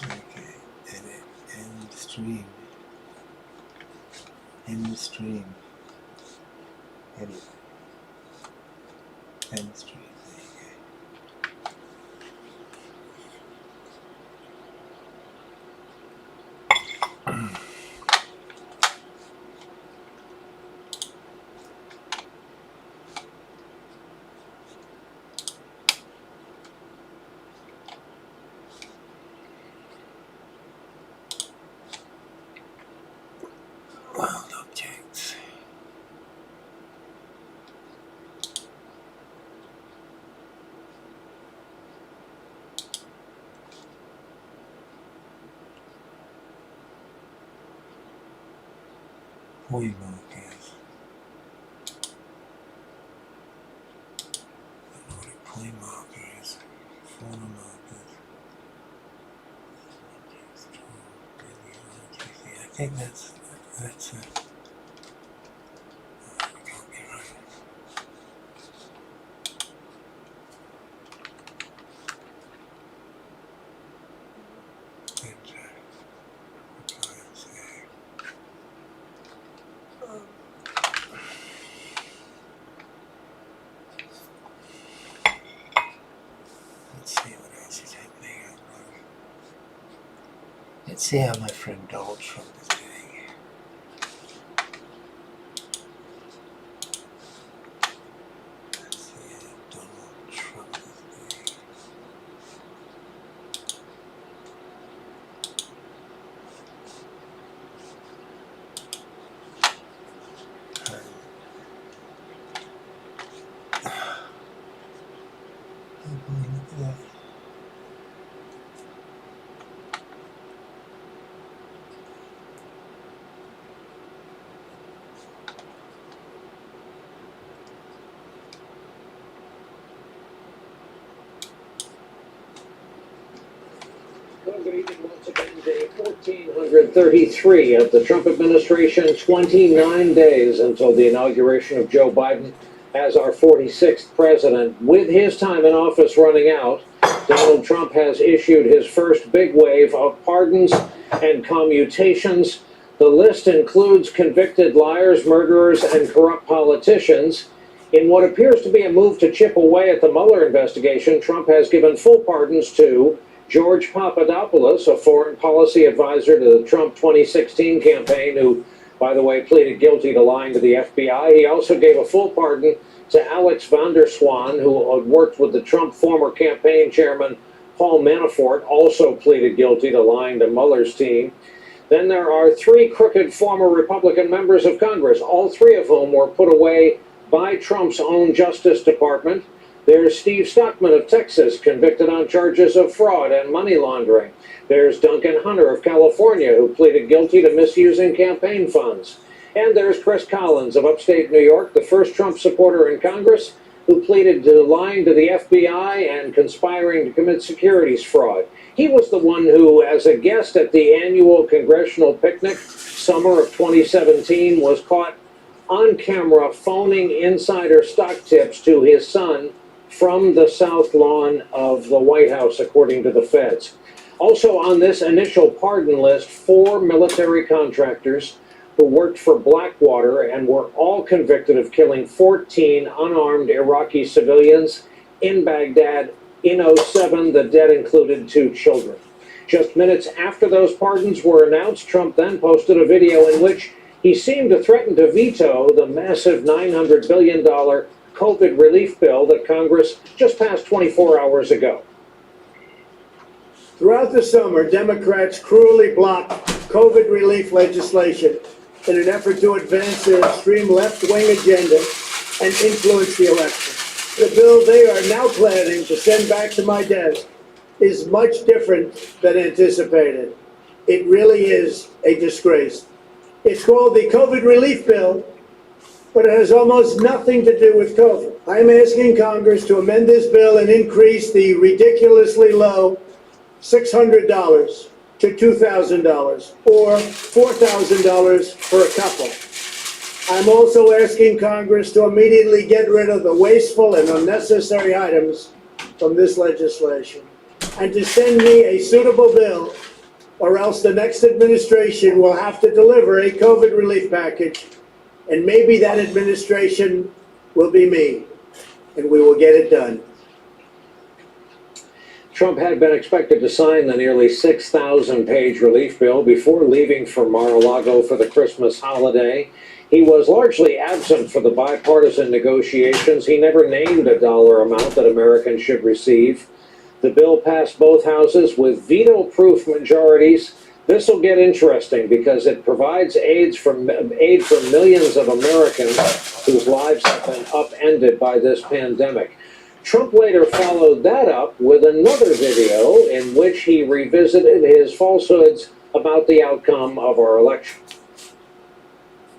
Okay, edit, end stream, edit, end stream, there you go. Wild objects. Point markers. I don't know what a point marker is. Fauna markers. I think that's it. I can't be right. Enter. Appliance A. Let's see what else is happening. Let's see how my friend Donald Trump is doing. Let's see how Donald Trump is doing. Oh boy, look at that. Once again, day 1433 of the Trump administration, 29 days until the inauguration of Joe Biden as our 46th president. With his time in office running out, Donald Trump has issued his first big wave of pardons and commutations. The list includes convicted liars, murderers, and corrupt politicians. In what appears to be a move to chip away at the Mueller investigation, Trump has given full pardons to George Papadopoulos, a foreign policy advisor to the Trump 2016 campaign, who, by the way, pleaded guilty to lying to the FBI. He also gave a full pardon to Alex van der Zwaan, who had worked with the Trump former campaign chairman Paul Manafort, also pleaded guilty to lying to Mueller's team. Then there are three crooked former Republican members of Congress, all three of whom were put away by Trump's own Justice Department. There's Steve Stockman of Texas, convicted on charges of fraud and money laundering. There's Duncan Hunter of California, who pleaded guilty to misusing campaign funds. And there's Chris Collins of upstate New York, the first Trump supporter in Congress, who pleaded to lying to the FBI and conspiring to commit securities fraud. He was the one who, as a guest at the annual congressional picnic, summer of 2017, was caught on camera phoning insider stock tips to his son from the south lawn of the White House, according to the feds. Also on this initial pardon list, 4 military contractors who worked for Blackwater and were all convicted of killing 14 unarmed Iraqi civilians in Baghdad in '07. The dead included 2 children. Just minutes after those pardons were announced, Trump then posted a video in which he seemed to threaten to veto the massive $900 billion COVID relief bill that Congress just passed 24 hours ago. Throughout the summer, Democrats cruelly blocked COVID relief legislation in an effort to advance their extreme left-wing agenda and influence the election. The bill they are now planning to send back to my desk is much different than anticipated. It really is a disgrace. It's called the COVID relief bill, but it has almost nothing to do with COVID. I'm asking Congress to amend this bill and increase the ridiculously low $600 to $2,000 or $4,000 for a couple. I'm also asking Congress to immediately get rid of the wasteful and unnecessary items from this legislation and to send me a suitable bill, or else the next administration will have to deliver a COVID relief package, and maybe that administration will be me, and we will get it done. Trump had been expected to sign the nearly 6,000-page relief bill before leaving for Mar-a-Lago for the Christmas holiday. He was largely absent for the bipartisan negotiations. He never named a dollar amount that Americans should receive. The bill passed both houses with veto-proof majorities. This will get interesting because it provides aid for millions of Americans whose lives have been upended by this pandemic. Trump later followed that up with another video in which he revisited his falsehoods about the outcome of our election.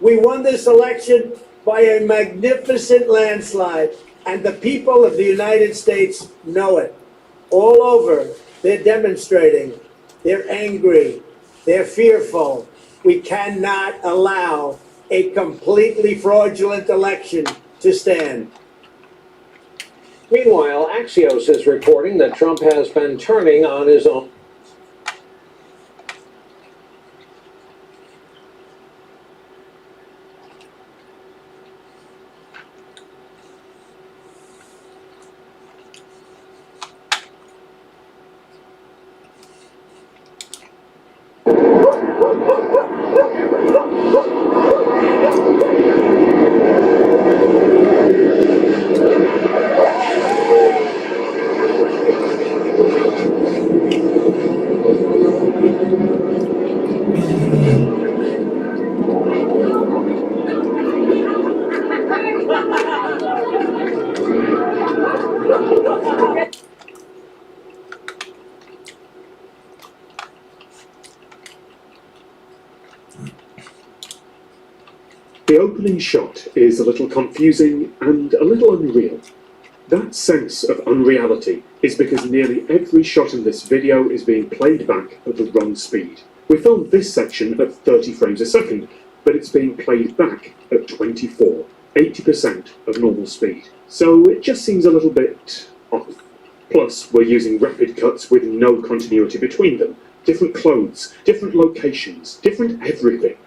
We won this election by a magnificent landslide, and the people of the United States know it. All over, they're demonstrating, they're angry, they're fearful. We cannot allow a completely fraudulent election to stand. Meanwhile, Axios is reporting that Trump has been turning on his own. The opening shot is a little confusing and a little unreal. That sense of unreality is because nearly every shot in this video is being played back at the wrong speed. We filmed this section at 30 frames a second, but it's being played back at 24, 80% of normal speed. So it just seems a little bit off. Plus, we're using rapid cuts with no continuity between them. Different clothes, different locations, different everything.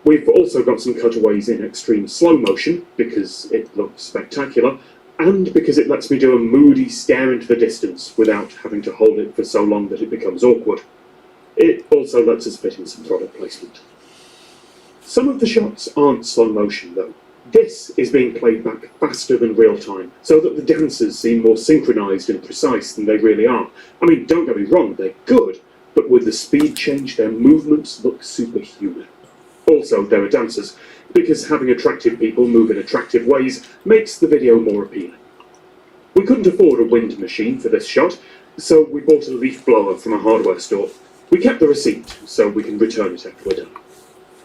We've also got some cutaways in extreme slow motion, because it looks spectacular, and because it lets me do a moody stare into the distance without having to hold it for so long that it becomes awkward. It also lets us fit in some product placement. Some of the shots aren't slow motion though. This is being played back faster than real time, so that the dancers seem more synchronized and precise than they really are. I mean, don't get me wrong, they're good, but with the speed change, their movements look superhuman. Also, there are dancers, because having attractive people move in attractive ways makes the video more appealing. We couldn't afford a wind machine for this shot, so we bought a leaf blower from a hardware store. We kept the receipt, so we can return it after we're done.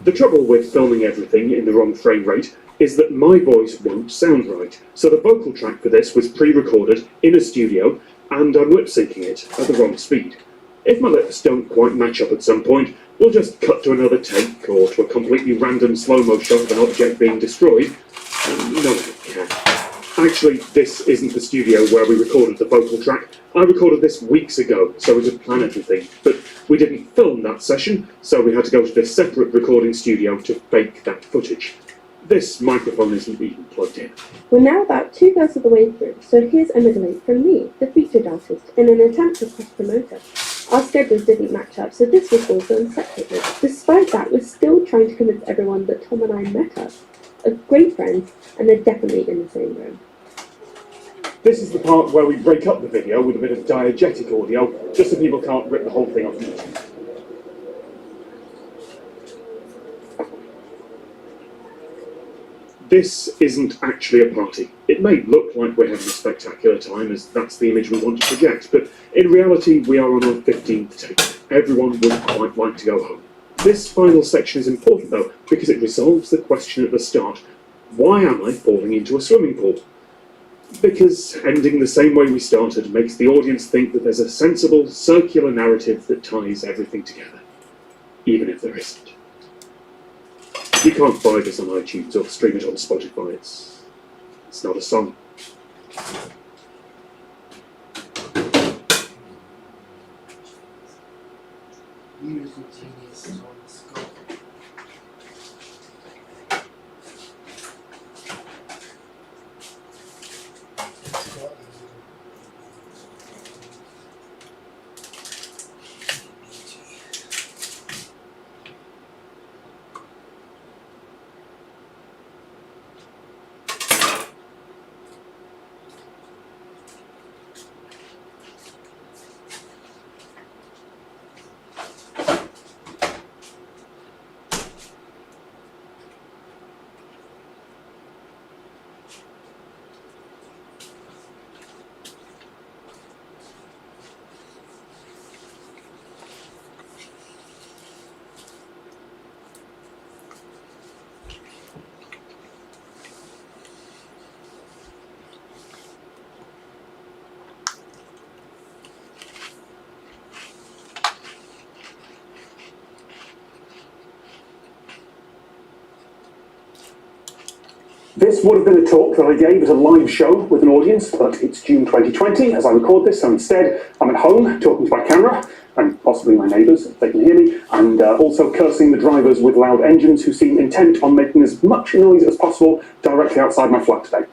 The trouble with filming everything in the wrong frame rate is that my voice won't sound right, so the vocal track for this was pre-recorded in a studio, and I'm lip-syncing it at the wrong speed. If my lips don't quite match up at some point, we'll just cut to another take, or to a completely random slow-mo shot of an object being destroyed. No one can. Actually, this isn't the studio where we recorded the vocal track. I recorded this weeks ago, so we could plan everything. But we didn't film that session, so we had to go to this separate recording studio to fake that footage. This microphone isn't even plugged in. We're now about 2/3 of the way through, so here's a middle eight from me, the featured artist, in an attempt to cross-promote us. Our schedules didn't match up, so this was all filmed separately. Despite that, we're still trying to convince everyone that Tom and I met up, are great friends, and they're definitely in the same room. This is the part where we break up the video with a bit of diegetic audio, just so people can't rip the whole thing off YouTube. This isn't actually a party. It may look like we're having a spectacular time, as that's the image we want to project, but in reality we are on our 15th take. Everyone would quite like to go home. This final section is important though, because it resolves the question at the start. Why am I falling into a swimming pool? Because ending the same way we started makes the audience think that there's a sensible, circular narrative that ties everything together, even if there isn't. You can't buy this on iTunes or stream it on Spotify. It's not a song. Musical genius on the score. This would have been a talk that I gave at a live show with an audience, but it's June 2020 as I record this, so instead I'm at home talking to my camera, and possibly my neighbours, if they can hear me, and also cursing the drivers with loud engines who seem intent on making as much noise as possible directly outside my flat today.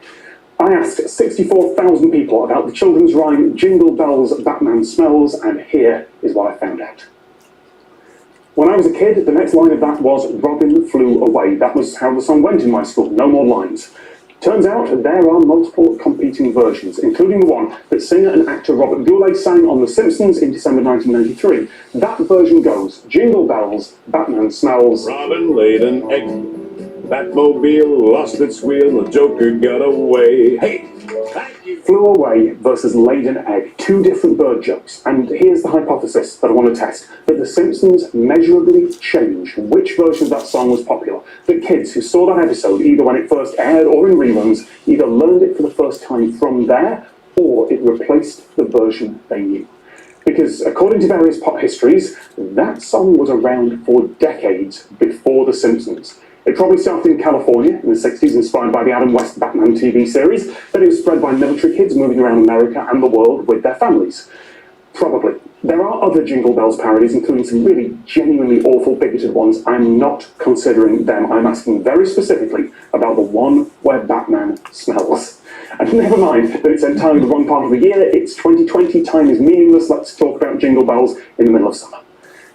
I asked 64,000 people about the children's rhyme Jingle Bells, Batman Smells, and here is what I found out. When I was a kid, the next line of that was Robin flew away. That was how the song went in my school, no more lines. Turns out there are multiple competing versions, including the one that singer and actor Robert Goulet sang on The Simpsons in December 1993. That version goes, Jingle bells, Batman smells. Robin laid an egg, Batmobile lost its wheel, the Joker got away. Hey, thank you. Flew away versus laid an egg, two different bird jokes. And here's the hypothesis that I want to test, that The Simpsons measurably changed which version of that song was popular. That kids who saw that episode, either when it first aired or in reruns, either learned it for the first time from there, or it replaced the version they knew. Because according to various pop histories, that song was around for decades before The Simpsons. It probably started in California in the 60s, inspired by the Adam West Batman TV series. Then it was spread by military kids moving around America and the world with their families. Probably. There are other Jingle Bells parodies, including some really genuinely awful, bigoted ones. I'm not considering them. I'm asking very specifically about the one where Batman smells. And never mind that it's entirely the wrong part of the year. It's 2020, time is meaningless. Let's talk about Jingle Bells in the middle of summer.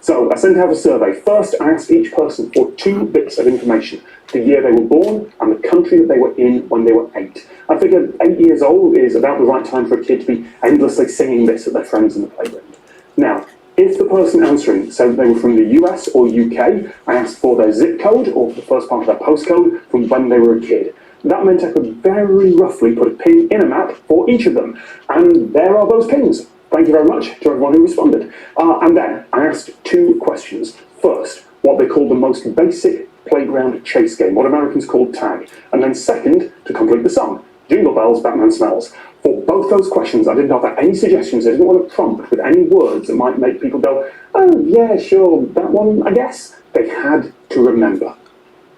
So I sent out a survey. First, I asked each person for 2 bits of information: the year they were born and the country that they were in when they were 8. I figured 8 years old is about the right time for a kid to be endlessly singing this at their friends in the playground. Now, if the person answering said they were from the US or UK, I asked for their zip code, or the first part of their postcode, from when they were a kid. That meant I could very roughly put a pin in a map for each of them. And there are those pins. Thank you very much to everyone who responded. And then I asked 2 questions. First, what they call the most basic playground chase game, what Americans call tag. And then second, to complete the song, Jingle Bells, Batman Smells. For both those questions, I didn't offer any suggestions. I didn't want to prompt with any words that might make people go, oh yeah, sure, that one, I guess. They had to remember.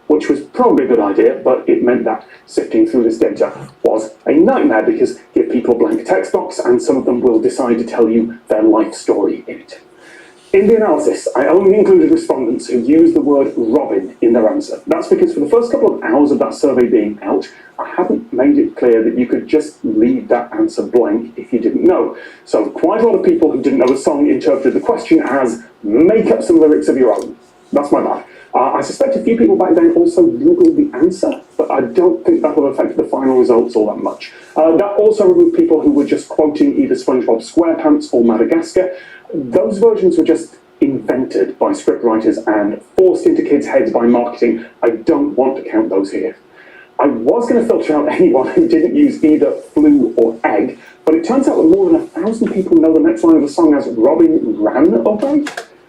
Which was probably a good idea, but it meant that sifting through this data was a nightmare, because give people a blank text box and some of them will decide to tell you their life story in it. In the analysis, I only included respondents who used the word Robin in their answer. That's because for the first couple of hours of that survey being out, I hadn't made it clear that you could just leave that answer blank if you didn't know. So quite a lot of people who didn't know the song interpreted the question as, make up some lyrics of your own. That's my bad. I suspect a few people back then also Googled the answer, but I don't think that will affect the final results all that much. That also removed people who were just quoting either SpongeBob SquarePants or Madagascar. Those versions were just invented by scriptwriters and forced into kids' heads by marketing. I don't want to count those here. I was going to filter out anyone who didn't use either flew or egg, but it turns out that more than 1,000 people know the next line of the song as Robin ran away.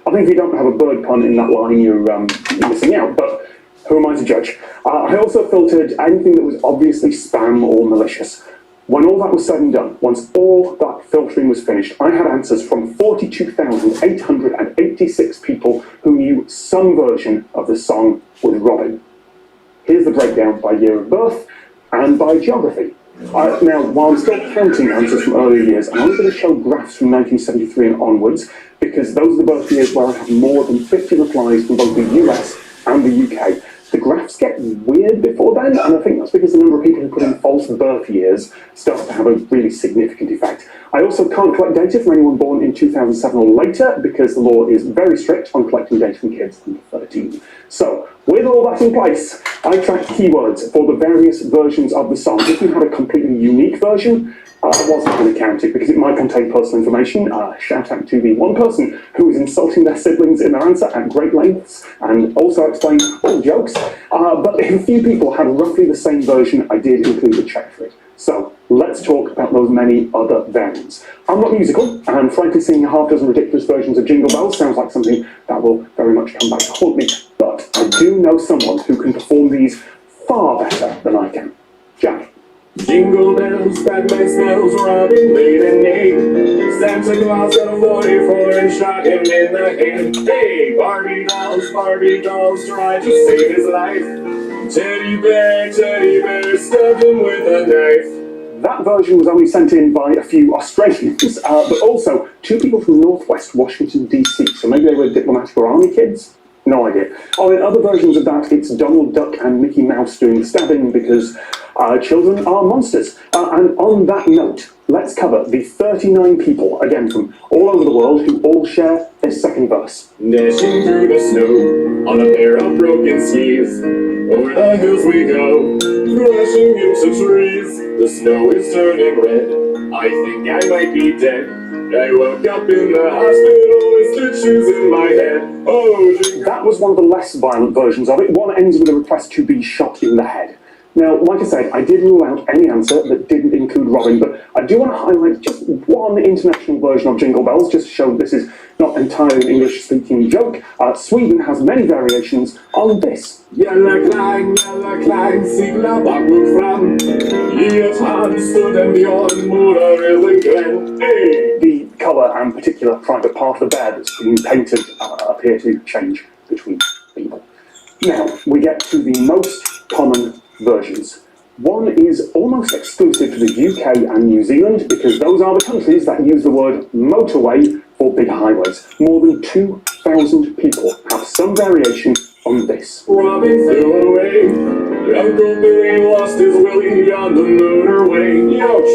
I think if you don't have a bird pun in that line, you're missing out, but who am I to judge? I also filtered anything that was obviously spam or malicious. When all that was said and done, once all that filtering was finished, I had answers from 42,886 people who knew some version of the song with Robin. Here's the breakdown by year of birth and by geography. Now, while I'm still counting answers from earlier years, I'm only going to show graphs from 1973 and onwards, because those are the birth years where I have more than 50 replies from both the US and the UK. The graphs get weird before then, and I think that's because the number of people who put in false birth years starts to have a really significant effect. I also can't collect data from anyone born in 2007 or later, because the law is very strict on collecting data from kids under 13. So, with all that in place, I tracked keywords for the various versions of the song. If you had a completely unique version, I wasn't going to count it because it might contain personal information. Shout out to the one person who was insulting their siblings in their answer at great lengths and also explained all jokes. But if a few people had roughly the same version, I did include a check for it. So let's talk about those many other variants. I'm not musical, and frankly seeing a half dozen ridiculous versions of Jingle Bells sounds like something that will very much come back to haunt me. But I do know someone who can perform these far better than I can. Jack. Jingle bells, Batman smells, Robin laid an egg. Santa Claus got a 44 and shot him in the head. Hey, Barbie dolls tried to save his life. Teddy bear, stabbed him with a knife. That version was only sent in by a few Australians, but also 2 people from Northwest Washington, DC, so maybe they were diplomatic or army kids? No idea. Oh, in other versions of that, it's Donald Duck and Mickey Mouse doing the stabbing because children are monsters. And on that note, let's cover the 39 people, again from all over the world, who all share this second verse. Dashing through the snow on a pair of broken skis. Over the hills we go, crashing into trees. The snow is turning red. I think I might be dead. I woke up in the hospital with stitches in my head. Oh, that was one of the less violent versions of it. One ends with a request to be shot in the head. Now, like I said, I did rule out any answer that didn't include Robin, but I do want to highlight just one international version of Jingle Bells, just to show this is not entirely an English-speaking joke. Sweden has many variations on this. Jalla klang, sigla bakom fram. I ett handstund en björn morar över glen. Hey! The colour and particular private part of the bear that's been painted appear to change between people. Now, we get to the most common versions. One is almost exclusive to the UK and New Zealand because those are the countries that use the word motorway for big highways. More than 2,000 people have some variation on this. Robin flew away. Uncle Billy lost his willy on the motorway. Ouch!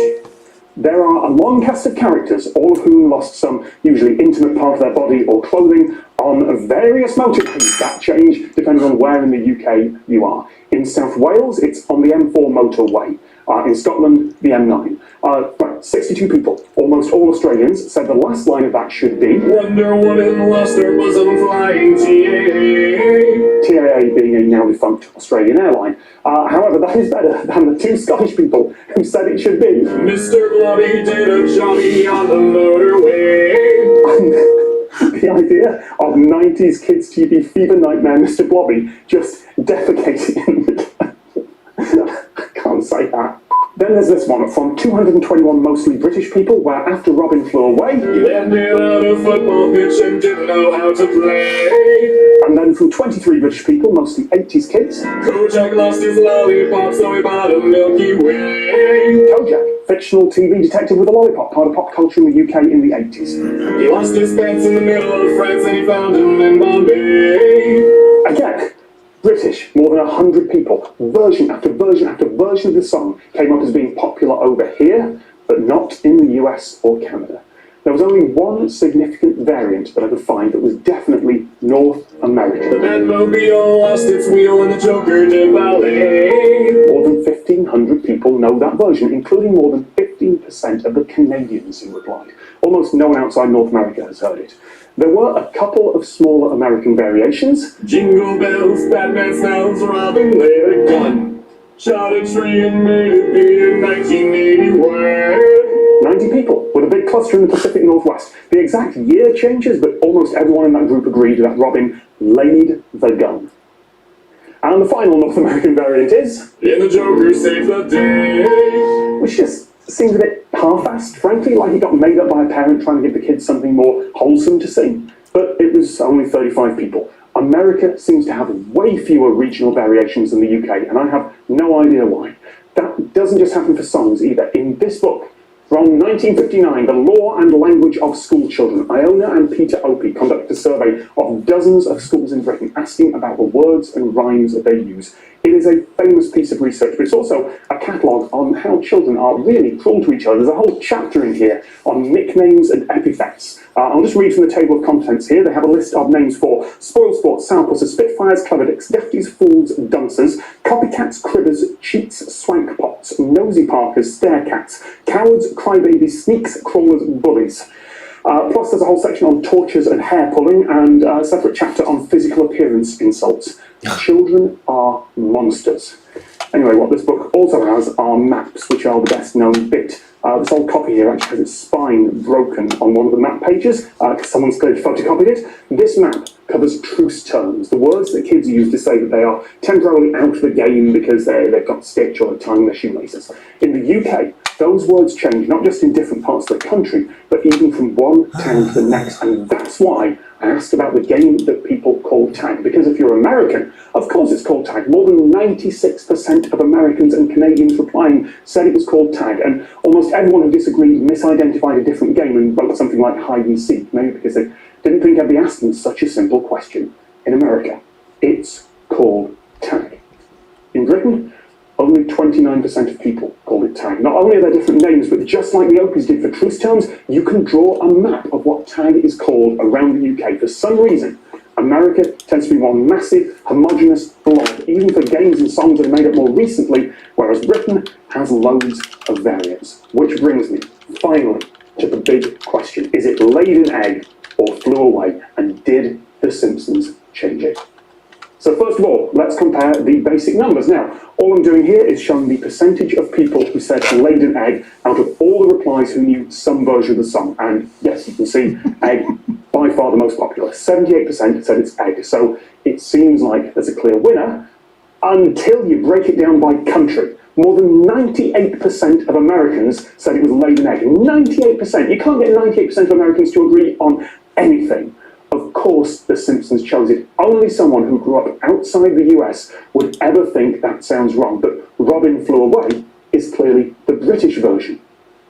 There are a long cast of characters, all of whom lost some usually intimate part of their body or clothing on various motorways that change depending on where in the UK you are. In South Wales, it's on the M4 motorway. In Scotland, the M9. 62 people, almost all Australians, said the last line of that should be Wonder Woman lost her bosom flying TAA. TAA being a now defunct Australian airline. However, that is better than the 2 Scottish people who said it should be Mr. Blobby did a jolly on the motorway. The idea of 90s kids TV fever nightmare Mr. Blobby just defecating in the I can't say that. Then there's this one from 221 mostly British people, where after Robin flew away, He landed on a football pitch and didn't know how to play. And then from 23 British people, mostly 80s kids, Kojak lost his lollipop, so he bought a Milky Way. Kojak, fictional TV detective with a lollipop, part of pop culture in the UK in the 80s. He lost his pants in the middle of France and he found him in Bombay. Again, British, more than 100 people, version after version after version of the song came up as being popular over here, but not in the US or Canada. There was only one significant variant that I could find that was definitely North American. The Batmobile lost its wheel and the Joker did ballet. More than 1,500 people know that version, including more than 15% of the Canadians who replied. Almost no one outside North America has heard it. There were a couple of smaller American variations. Jingle bells, Batman smells, Robin laid a gun. shot a tree and made it be in 1981. 90 people, with a big cluster in the Pacific Northwest. The exact year changes, but almost everyone in that group agreed that Robin laid the gun. And the final North American variant is... In the Joker Saved the Day. Which just seems a bit half-assed, frankly, like it got made up by a parent trying to give the kids something more wholesome to sing. But it was only 35 people. America seems to have way fewer regional variations than the UK, and I have no idea why. That doesn't just happen for songs either. In this book, from 1959, The Law and Language of School Children, Iona and Peter Opie conducted a survey of dozens of schools in Britain asking about the words and rhymes that they use. It is a famous piece of research, but it's also a catalogue on how children are really cruel to each other. There's a whole chapter in here on nicknames and epithets. I'll just read from the table of contents here. They have a list of names for spoilsports, sourpusses, spitfires, cleverdicks, defties, fools, dunces, copycats, cribbers, cheats, swankpots, nosy parkers, starecats, cowards, crybabies, sneaks, crawlers, bullies. Plus there's a whole section on tortures and hair pulling, and a separate chapter on physical appearance insults. Children are monsters. Anyway, what this book also has are maps, which are the best known bit. This old copy here actually has its spine broken on one of the map pages, because someone's clearly photocopied it. This map covers truce terms, the words that kids use to say that they are temporarily out of the game because they've got stitch or they're tying their shoelaces. In the UK, those words change not just in different parts of the country, but even from one town to the next, and that's why I asked about the game that people call tag, because if you're American, of course it's called tag. More than 96% of Americans and Canadians replying said it was called tag, and almost everyone who disagreed misidentified a different game and wrote something like hide and seek, maybe because they didn't think I'd be asking such a simple question. In America, it's called tag. In Britain, only 29% of people called it tag. Not only are there different names, but just like the Opies did for truce terms, you can draw a map of what tag is called around the UK. For some reason, America tends to be one massive, homogenous blob, even for games and songs that are made up more recently, whereas Britain has loads of variants. Which brings me, finally, to the big question. Is it laid an egg or flew away? And did The Simpsons change it? So first of all, let's compare the basic numbers. Now, all I'm doing here is showing the percentage of people who said laid an egg out of all the replies who knew some version of the song. And yes, you can see egg by far the most popular. 78% said it's egg. So it seems like there's a clear winner until you break it down by country. More than 98% of Americans said it was laid an egg. 98%. You can't get 98% of Americans to agree on anything. Of course, The Simpsons chose it. Only someone who grew up outside the US would ever think that sounds wrong. But Robin Flew Away is clearly the British version.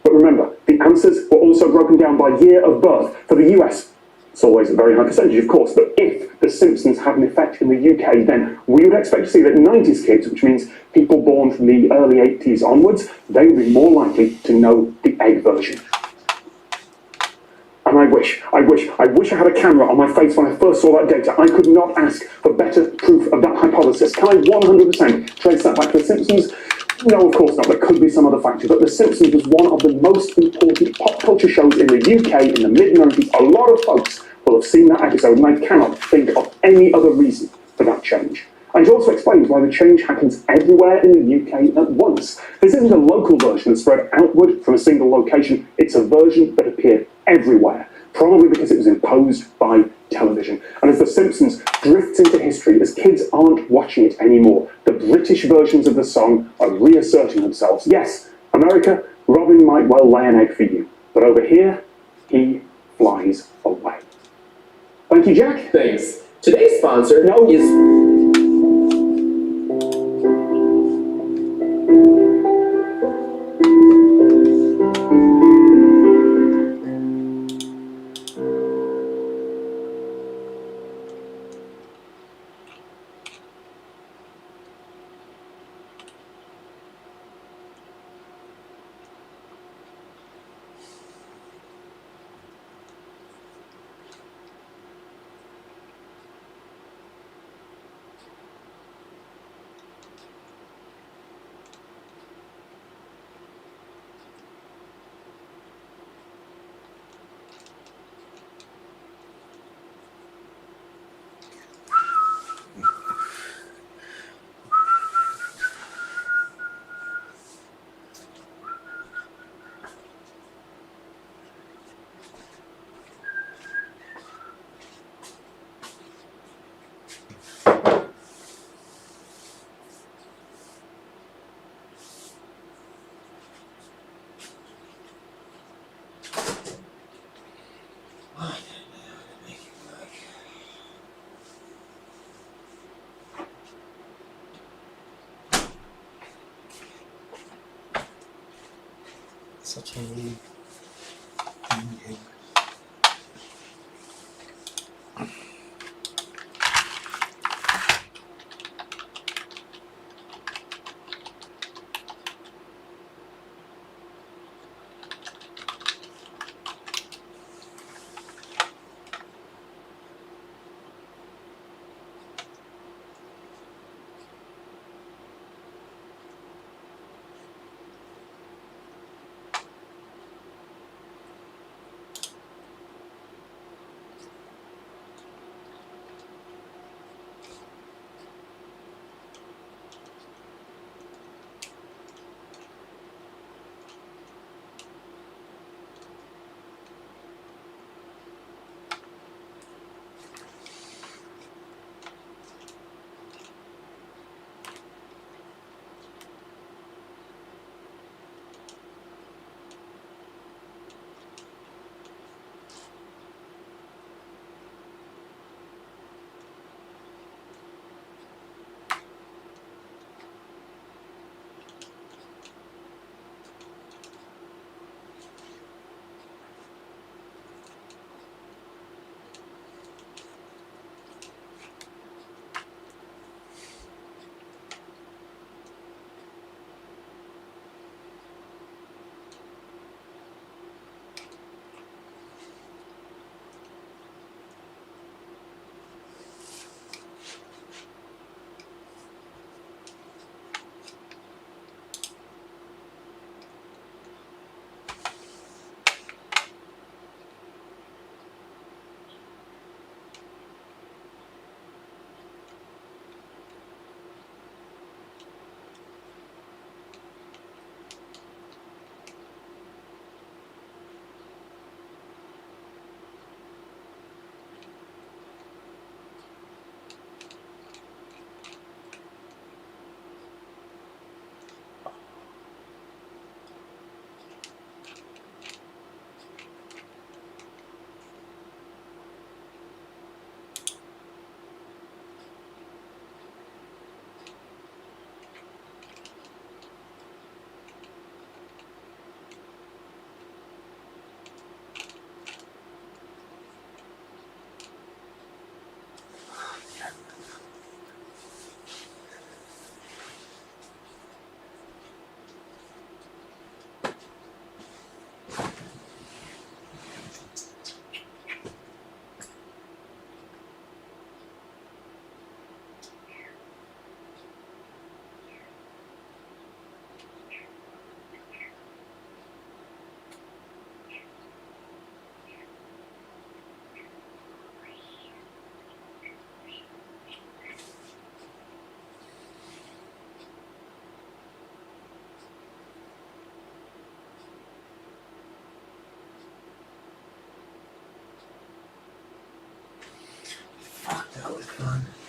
But remember, the answers were also broken down by year of birth. For the US, it's always a very high percentage, of course, but if The Simpsons had an effect in the UK, then we would expect to see that 90s kids, which means people born from the early 80s onwards, they would be more likely to know the egg version. And I wish I had a camera on my face when I first saw that data. I could not ask for better proof of that hypothesis. Can I 100% trace that back to The Simpsons? No, of course not. There could be some other factor. But The Simpsons was one of the most important pop culture shows in the UK in the mid-90s. A lot of folks will have seen that episode, and I cannot think of any other reason for that change. And it also explains why the change happens everywhere in the UK at once. This isn't a local version that spread outward from a single location. It's a version that appeared everywhere, probably because it was imposed by television. And as The Simpsons drifts into history, as kids aren't watching it anymore, the British versions of the song are reasserting themselves. Yes, America, Robin might well lay an egg for you, but over here, he flies away. Thank you, Jack. Thanks. Today's sponsor is... such a new meeting. Fuck, that was fun.